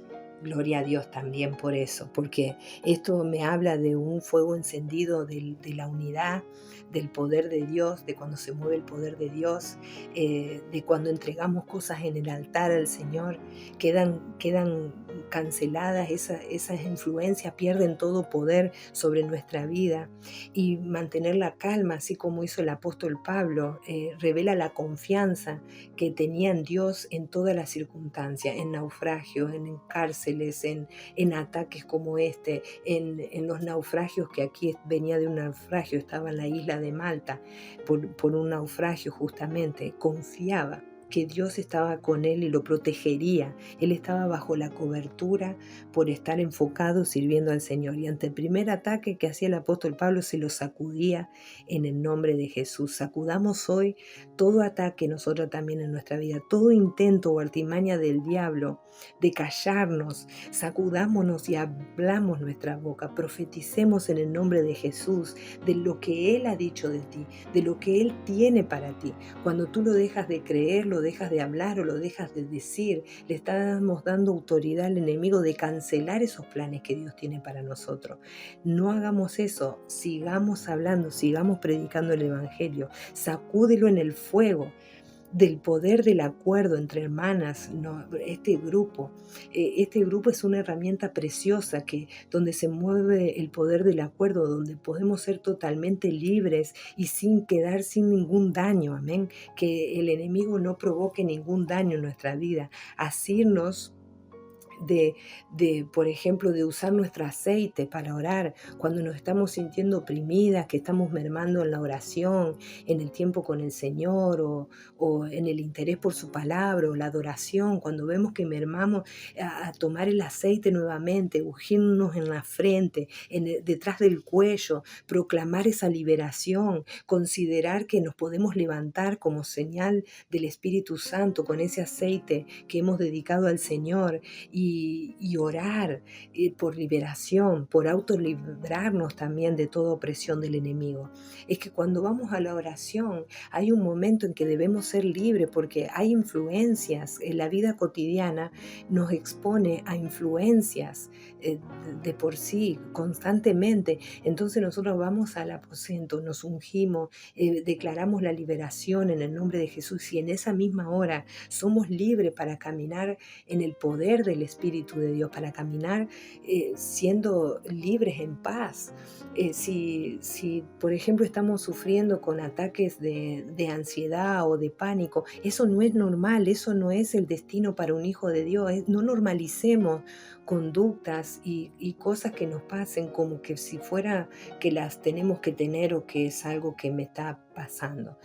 Gloria a Dios también por eso, porque esto me habla de un fuego encendido de la unidad, del poder de Dios, de cuando se mueve el poder de Dios, de cuando entregamos cosas en el altar al Señor, quedan canceladas esas influencias, pierden todo poder sobre nuestra vida, y mantener la calma, así como hizo el apóstol Pablo, revela la confianza que tenía en Dios en todas las circunstancias, en naufragios, en cárceles, en ataques como en los naufragios, que aquí venía de un naufragio, estaba en la isla de Malta por un naufragio justamente, confiaba que Dios estaba con él y lo protegería. Él estaba bajo la cobertura por estar enfocado sirviendo al Señor. Y ante el primer ataque que hacía el apóstol Pablo, se lo sacudía en el nombre de Jesús. Sacudamos hoy todo ataque nosotros también en nuestra vida, todo intento o artimaña del diablo de callarnos. Sacudámonos y hablamos nuestra boca, profeticemos en el nombre de Jesús de lo que Él ha dicho de ti, de lo que Él tiene para ti. Cuando tú lo dejas de creer, lo lo dejas de hablar o lo dejas de decir, le estamos dando autoridad al enemigo de cancelar esos planes que Dios tiene para nosotros. No hagamos eso, sigamos hablando, sigamos predicando el Evangelio, sacúdelo en el fuego del poder del acuerdo entre hermanas. No, este grupo es una herramienta preciosa donde se mueve el poder del acuerdo, donde podemos ser totalmente libres y sin quedar sin ningún daño, amén, que el enemigo no provoque ningún daño en nuestra vida. Asirnos por ejemplo, de usar nuestro aceite para orar cuando nos estamos sintiendo oprimidas, que estamos mermando en la oración, en el tiempo con el Señor o en el interés por su palabra o la adoración, cuando vemos que mermamos, a tomar el aceite nuevamente, ungirnos en la frente, detrás del cuello, proclamar esa liberación, considerar que nos podemos levantar como señal del Espíritu Santo con ese aceite que hemos dedicado al Señor y orar por liberación, por autolibrarnos también de toda opresión del enemigo. Es que cuando vamos a la oración hay un momento en que debemos ser libres porque hay influencias en la vida cotidiana, nos expone a influencias de por sí constantemente. Entonces nosotros vamos al aposento, nos ungimos, declaramos la liberación en el nombre de Jesús y en esa misma hora somos libres para caminar en el poder del Espíritu de Dios, para caminar siendo libres en paz. Si, por ejemplo, estamos sufriendo con ataques de ansiedad o de pánico, eso no es normal, eso no es el destino para un hijo de Dios. No normalicemos conductas y cosas que nos pasen como que si fuera que las tenemos que tener o que es algo que me está pasando.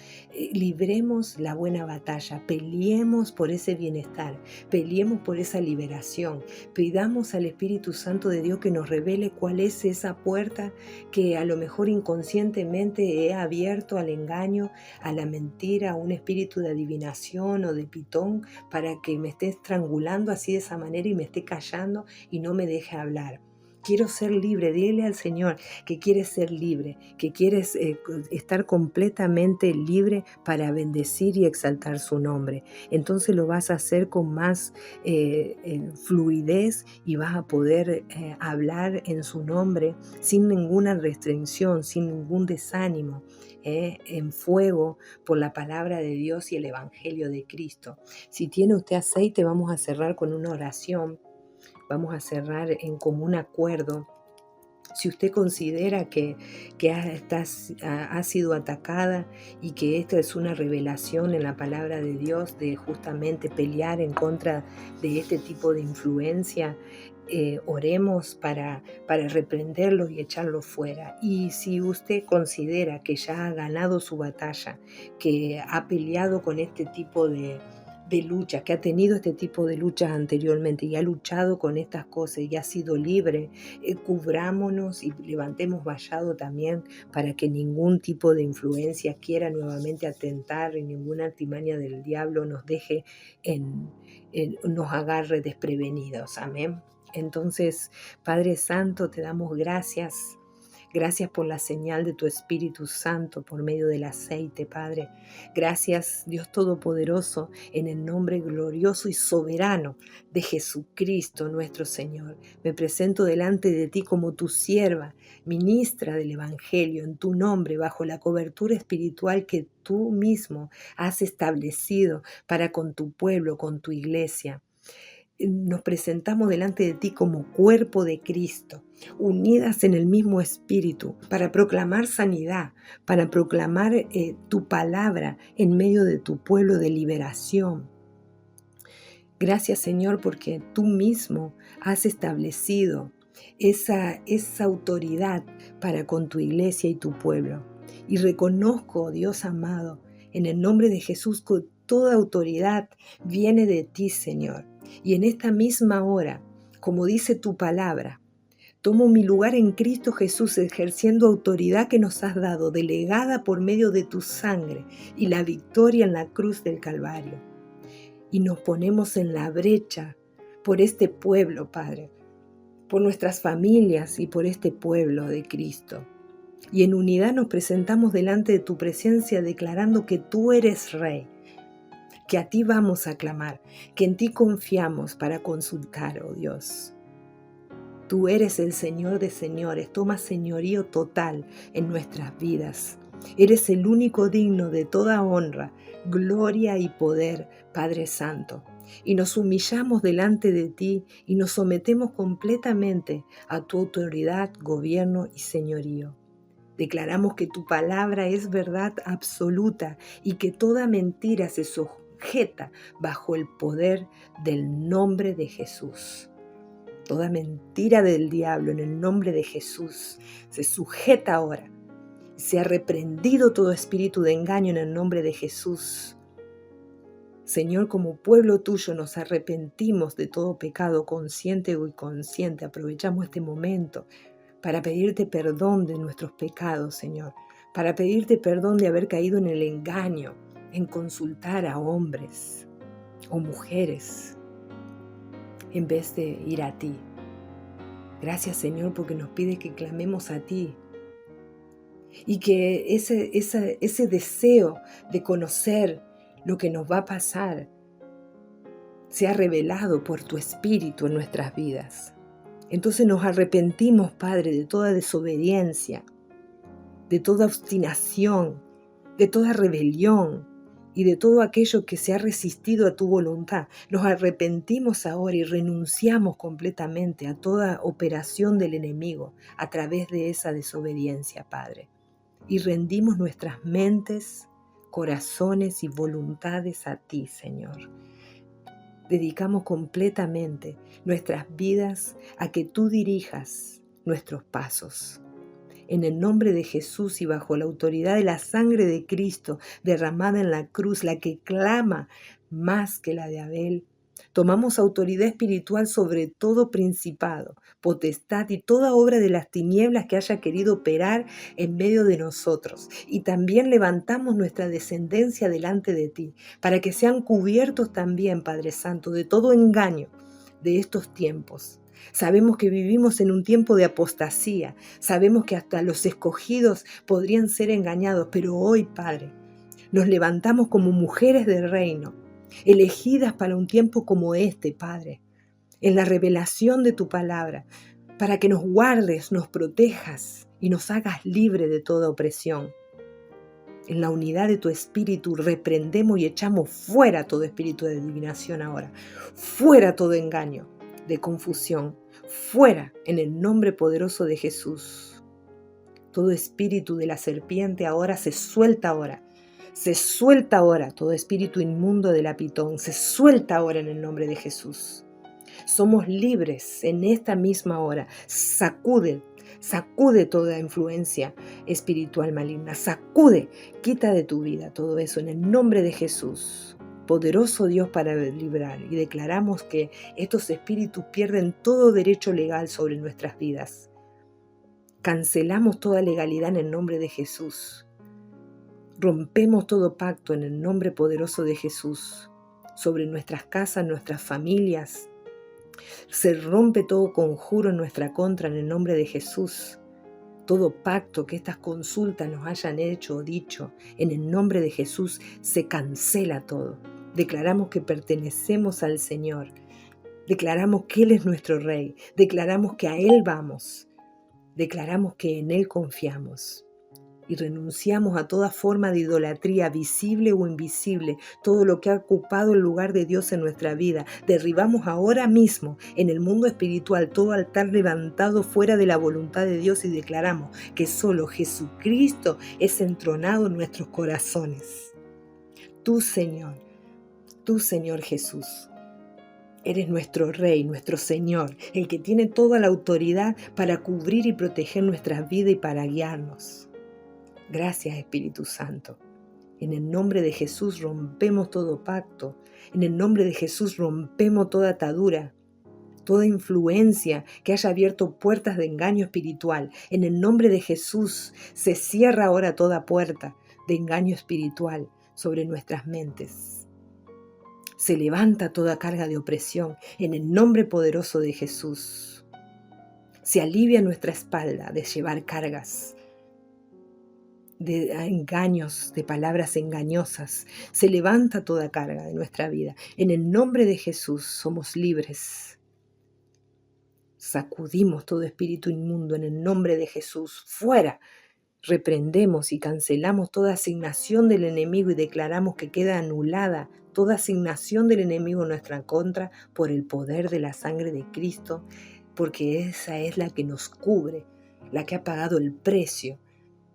Libremos la buena batalla, peleemos por ese bienestar, peleemos por esa liberación, pidamos al Espíritu Santo de Dios que nos revele cuál es esa puerta que a lo mejor inconscientemente he abierto al engaño, a la mentira, a un espíritu de adivinación o de pitón para que me esté estrangulando así de esa manera y me esté callando y no me deje hablar. Quiero ser libre, dile al Señor que quieres ser libre, que quieres estar completamente libre para bendecir y exaltar su nombre. Entonces lo vas a hacer con más fluidez y vas a poder hablar en su nombre sin ninguna restricción, sin ningún desánimo, en fuego por la palabra de Dios y el Evangelio de Cristo. Si tiene usted aceite, vamos a cerrar con una oración. Vamos a cerrar en común acuerdo. Si usted considera que ha sido atacada y que esta es una revelación en la palabra de Dios de justamente pelear en contra de este tipo de influencia, oremos para reprenderlo y echarlo fuera. Y si usted considera que ya ha ganado su batalla, que ha peleado con este tipo de lucha, que ha tenido este tipo de luchas anteriormente y ha luchado con estas cosas y ha sido libre, cubrámonos y levantemos vallado también para que ningún tipo de influencia quiera nuevamente atentar y ninguna artimaña del diablo nos deje nos agarre desprevenidos. Amén. Entonces, Padre Santo, te damos gracias. Gracias por la señal de tu Espíritu Santo por medio del aceite, Padre. Gracias, Dios Todopoderoso, en el nombre glorioso y soberano de Jesucristo nuestro Señor. Me presento delante de ti como tu sierva, ministra del Evangelio, en tu nombre, bajo la cobertura espiritual que tú mismo has establecido para con tu pueblo, con tu iglesia. Nos presentamos delante de ti como cuerpo de Cristo, unidas en el mismo espíritu, para proclamar sanidad, para proclamar tu palabra en medio de tu pueblo de liberación. Gracias, Señor, porque tú mismo has establecido esa autoridad para con tu iglesia y tu pueblo. Y reconozco, Dios amado, en el nombre de Jesús, que toda autoridad viene de ti, Señor. Y en esta misma hora, como dice tu palabra, tomo mi lugar en Cristo Jesús ejerciendo autoridad que nos has dado, delegada por medio de tu sangre y la victoria en la cruz del Calvario. Y nos ponemos en la brecha por este pueblo, Padre, por nuestras familias y por este pueblo de Cristo. Y en unidad nos presentamos delante de tu presencia declarando que tú eres Rey, que a ti vamos a clamar, que en ti confiamos para consultar, oh Dios. Tú eres el Señor de señores, toma señorío total en nuestras vidas. Eres el único digno de toda honra, gloria y poder, Padre Santo. Y nos humillamos delante de ti y nos sometemos completamente a tu autoridad, gobierno y señorío. Declaramos que tu palabra es verdad absoluta y que toda mentira se sujeta bajo el poder del nombre de Jesús. Toda mentira del diablo en el nombre de Jesús se sujeta ahora. Se ha reprendido todo espíritu de engaño en el nombre de Jesús. Señor, como pueblo tuyo nos arrepentimos de todo pecado consciente o inconsciente. Aprovechamos este momento para pedirte perdón de nuestros pecados, Señor. Para pedirte perdón de haber caído en el engaño, en consultar a hombres o mujeres en vez de ir a ti. Gracias, Señor, porque nos pides que clamemos a ti y que ese deseo de conocer lo que nos va a pasar sea revelado por tu Espíritu en nuestras vidas. Entonces nos arrepentimos, Padre, de toda desobediencia, de toda obstinación, de toda rebelión y de todo aquello que se ha resistido a tu voluntad. Nos arrepentimos ahora y renunciamos completamente a toda operación del enemigo a través de esa desobediencia, Padre. Y rendimos nuestras mentes, corazones y voluntades a ti, Señor. Dedicamos completamente nuestras vidas a que tú dirijas nuestros pasos. En el nombre de Jesús y bajo la autoridad de la sangre de Cristo derramada en la cruz, la que clama más que la de Abel, tomamos autoridad espiritual sobre todo principado, potestad y toda obra de las tinieblas que haya querido operar en medio de nosotros. Y también levantamos nuestra descendencia delante de ti, para que sean cubiertos también, Padre Santo, de todo engaño de estos tiempos. Sabemos que vivimos en un tiempo de apostasía, sabemos que hasta los escogidos podrían ser engañados, pero hoy, Padre, nos levantamos como mujeres del reino, elegidas para un tiempo como este, Padre, en la revelación de tu palabra, para que nos guardes, nos protejas y nos hagas libre de toda opresión. En la unidad de tu espíritu reprendemos y echamos fuera todo espíritu de adivinación ahora, fuera todo engaño de confusión, fuera en el nombre poderoso de Jesús. Todo espíritu de la serpiente ahora se suelta ahora. Se suelta ahora todo espíritu inmundo de la pitón. Se suelta ahora en el nombre de Jesús. Somos libres en esta misma hora. Sacude toda influencia espiritual maligna. Sacude, quita de tu vida todo eso en el nombre de Jesús. Poderoso Dios para librar. Y declaramos que estos espíritus pierden todo derecho legal sobre nuestras vidas. Cancelamos toda legalidad en el nombre de Jesús. Rompemos todo pacto en el nombre poderoso de Jesús sobre nuestras casas, nuestras familias. Se rompe todo conjuro en nuestra contra en el nombre de Jesús. Todo pacto que estas consultas nos hayan hecho o dicho, en el nombre de Jesús se cancela todo. Declaramos que pertenecemos al Señor. Declaramos que Él es nuestro Rey. Declaramos que a Él vamos. Declaramos que en Él confiamos. Y renunciamos a toda forma de idolatría, visible o invisible, todo lo que ha ocupado el lugar de Dios en nuestra vida. Derribamos ahora mismo en el mundo espiritual todo altar levantado fuera de la voluntad de Dios y declaramos que solo Jesucristo es entronado en nuestros corazones. Tú, Señor Jesús, eres nuestro Rey, nuestro Señor, el que tiene toda la autoridad para cubrir y proteger nuestras vidas y para guiarnos. Gracias, Espíritu Santo. En el nombre de Jesús rompemos todo pacto. En el nombre de Jesús rompemos toda atadura, toda influencia que haya abierto puertas de engaño espiritual. En el nombre de Jesús se cierra ahora toda puerta de engaño espiritual sobre nuestras mentes. Se levanta toda carga de opresión en el nombre poderoso de Jesús. Se alivia nuestra espalda de llevar cargas. de engaños, de palabras engañosas. Se levanta toda carga de nuestra vida. En el nombre de Jesús somos libres. Sacudimos todo espíritu inmundo en el nombre de Jesús. Fuera. Reprendemos y cancelamos toda asignación del enemigo y declaramos que queda anulada toda asignación del enemigo en nuestra contra por el poder de la sangre de Cristo, porque esa es la que nos cubre, la que ha pagado el precio,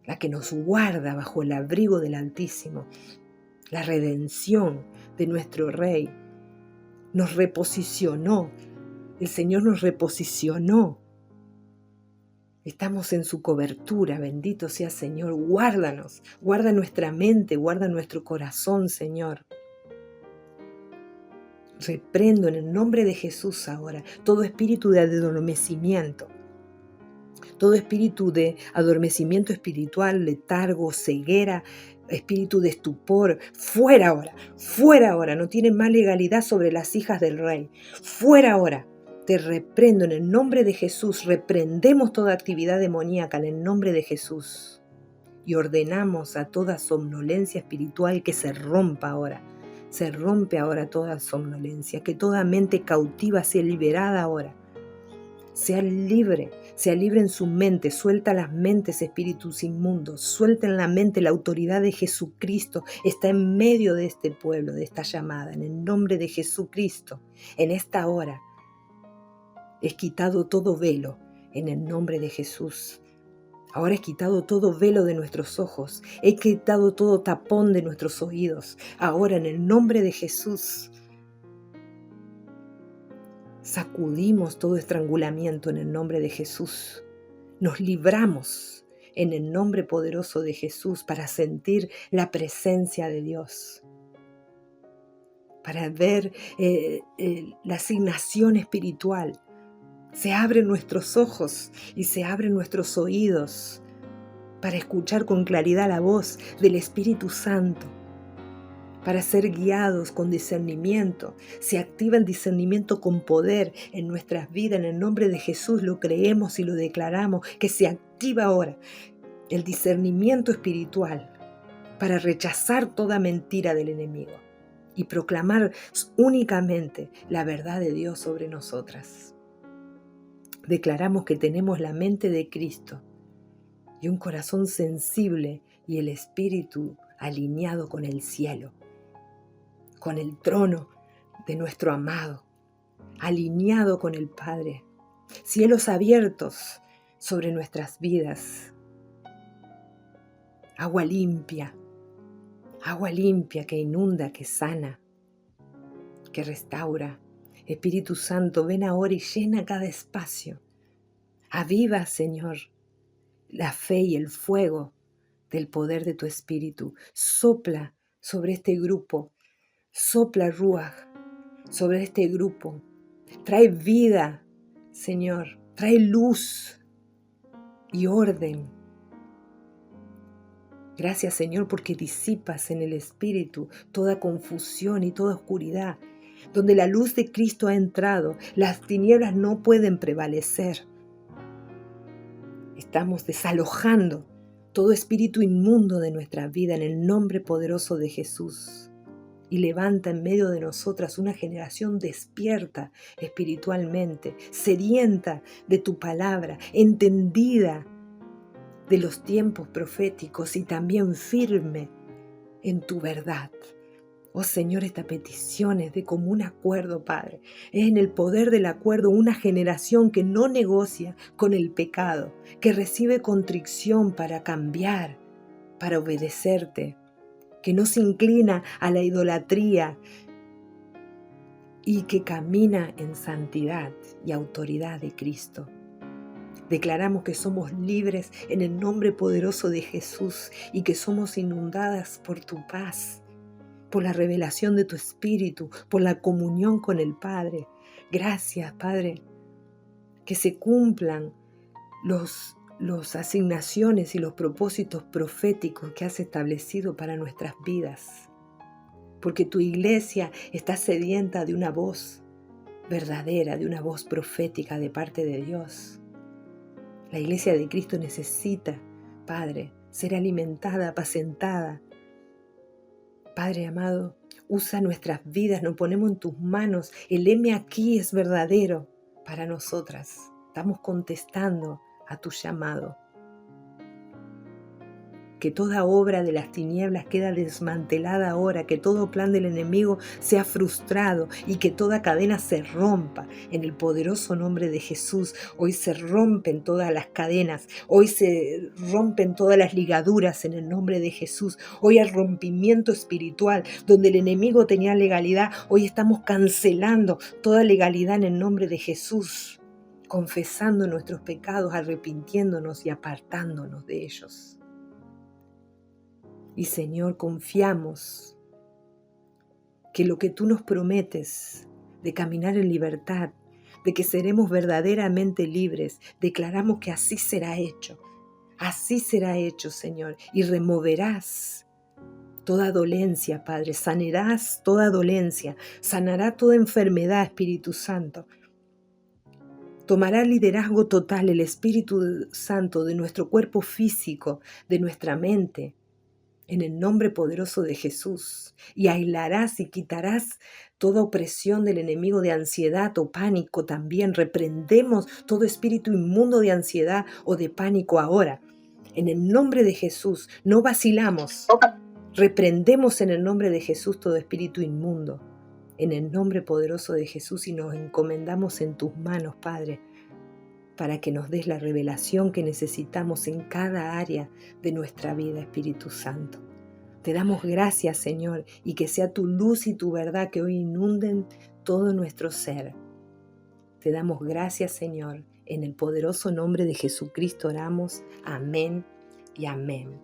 la que nos guarda bajo el abrigo del Altísimo, la redención de nuestro Rey. Nos reposicionó, el Señor nos reposicionó. Estamos en su cobertura, bendito sea Señor. Guárdanos, guarda nuestra mente, guarda nuestro corazón, Señor. Reprendo en el nombre de Jesús ahora todo espíritu de adormecimiento, todo espíritu de adormecimiento espiritual, letargo, ceguera, espíritu de estupor. Fuera ahora, no tienen más legalidad sobre las hijas del Rey. Fuera ahora. Te reprendo en el nombre de Jesús. Reprendemos toda actividad demoníaca en el nombre de Jesús. Y ordenamos a toda somnolencia espiritual que se rompa ahora. Se rompe ahora toda somnolencia. Que toda mente cautiva sea liberada ahora. Sea libre en su mente. Suelta las mentes, espíritus inmundos. Suelta en la mente la autoridad de Jesucristo. Está en medio de este pueblo, de esta llamada. En el nombre de Jesucristo. En esta hora. Es quitado todo velo en el nombre de Jesús. Ahora es quitado todo velo de nuestros ojos. He quitado todo tapón de nuestros oídos. Ahora en el nombre de Jesús. Sacudimos todo estrangulamiento en el nombre de Jesús. Nos libramos en el nombre poderoso de Jesús para sentir la presencia de Dios. Para ver la asignación espiritual. Se abren nuestros ojos y se abren nuestros oídos para escuchar con claridad la voz del Espíritu Santo, para ser guiados con discernimiento. Se activa el discernimiento con poder en nuestras vidas. En el nombre de Jesús lo creemos y lo declaramos, que se activa ahora el discernimiento espiritual para rechazar toda mentira del enemigo y proclamar únicamente la verdad de Dios sobre nosotras. Declaramos que tenemos la mente de Cristo y un corazón sensible y el espíritu alineado con el cielo, con el trono de nuestro amado, alineado con el Padre. Cielos abiertos sobre nuestras vidas. Agua limpia que inunda, que sana, que restaura. Espíritu Santo, ven ahora y llena cada espacio. Aviva, Señor, la fe y el fuego del poder de tu Espíritu. Sopla sobre este grupo. Sopla, Ruaj, sobre este grupo. Trae vida, Señor. Trae luz y orden. Gracias, Señor, porque disipas en el Espíritu toda confusión y toda oscuridad. Donde la luz de Cristo ha entrado, las tinieblas no pueden prevalecer. Estamos desalojando todo espíritu inmundo de nuestra vida en el nombre poderoso de Jesús. Y levanta en medio de nosotras una generación despierta espiritualmente, sedienta de tu palabra, entendida de los tiempos proféticos y también firme en tu verdad. Oh Señor, esta petición es de común acuerdo, Padre. Es en el poder del acuerdo una generación que no negocia con el pecado, que recibe contrición para cambiar, para obedecerte, que no se inclina a la idolatría y que camina en santidad y autoridad de Cristo. Declaramos que somos libres en el nombre poderoso de Jesús y que somos inundadas por tu paz, por la revelación de tu Espíritu, por la comunión con el Padre. Gracias, Padre, que se cumplan las asignaciones y los propósitos proféticos que has establecido para nuestras vidas. Porque tu iglesia está sedienta de una voz verdadera, de una voz profética de parte de Dios. La iglesia de Cristo necesita, Padre, ser alimentada, apacentada. Padre amado, usa nuestras vidas, nos ponemos en tus manos. El heme aquí es verdadero para nosotras. Estamos contestando a tu llamado. Que toda obra de las tinieblas queda desmantelada ahora, que todo plan del enemigo sea frustrado y que toda cadena se rompa en el poderoso nombre de Jesús. Hoy se rompen todas las cadenas, hoy se rompen todas las ligaduras en el nombre de Jesús. Hoy hay rompimiento espiritual, donde el enemigo tenía legalidad, hoy estamos cancelando toda legalidad en el nombre de Jesús, confesando nuestros pecados, arrepintiéndonos y apartándonos de ellos. Y Señor, confiamos que lo que tú nos prometes de caminar en libertad, de que seremos verdaderamente libres, declaramos que así será hecho. Así será hecho, Señor, y removerás toda dolencia, Padre, sanarás toda dolencia, sanará toda enfermedad, Espíritu Santo. Tomará liderazgo total el Espíritu Santo de nuestro cuerpo físico, de nuestra mente, en el nombre poderoso de Jesús, y aislarás y quitarás toda opresión del enemigo de ansiedad o pánico también. Reprendemos todo espíritu inmundo de ansiedad o de pánico ahora. En el nombre de Jesús, no vacilamos. Reprendemos en el nombre de Jesús todo espíritu inmundo, en el nombre poderoso de Jesús, y nos encomendamos en tus manos, Padre, para que nos des la revelación que necesitamos en cada área de nuestra vida, Espíritu Santo. Te damos gracias, Señor, y que sea tu luz y tu verdad que hoy inunden todo nuestro ser. Te damos gracias, Señor. En el poderoso nombre de Jesucristo oramos. Amén y amén.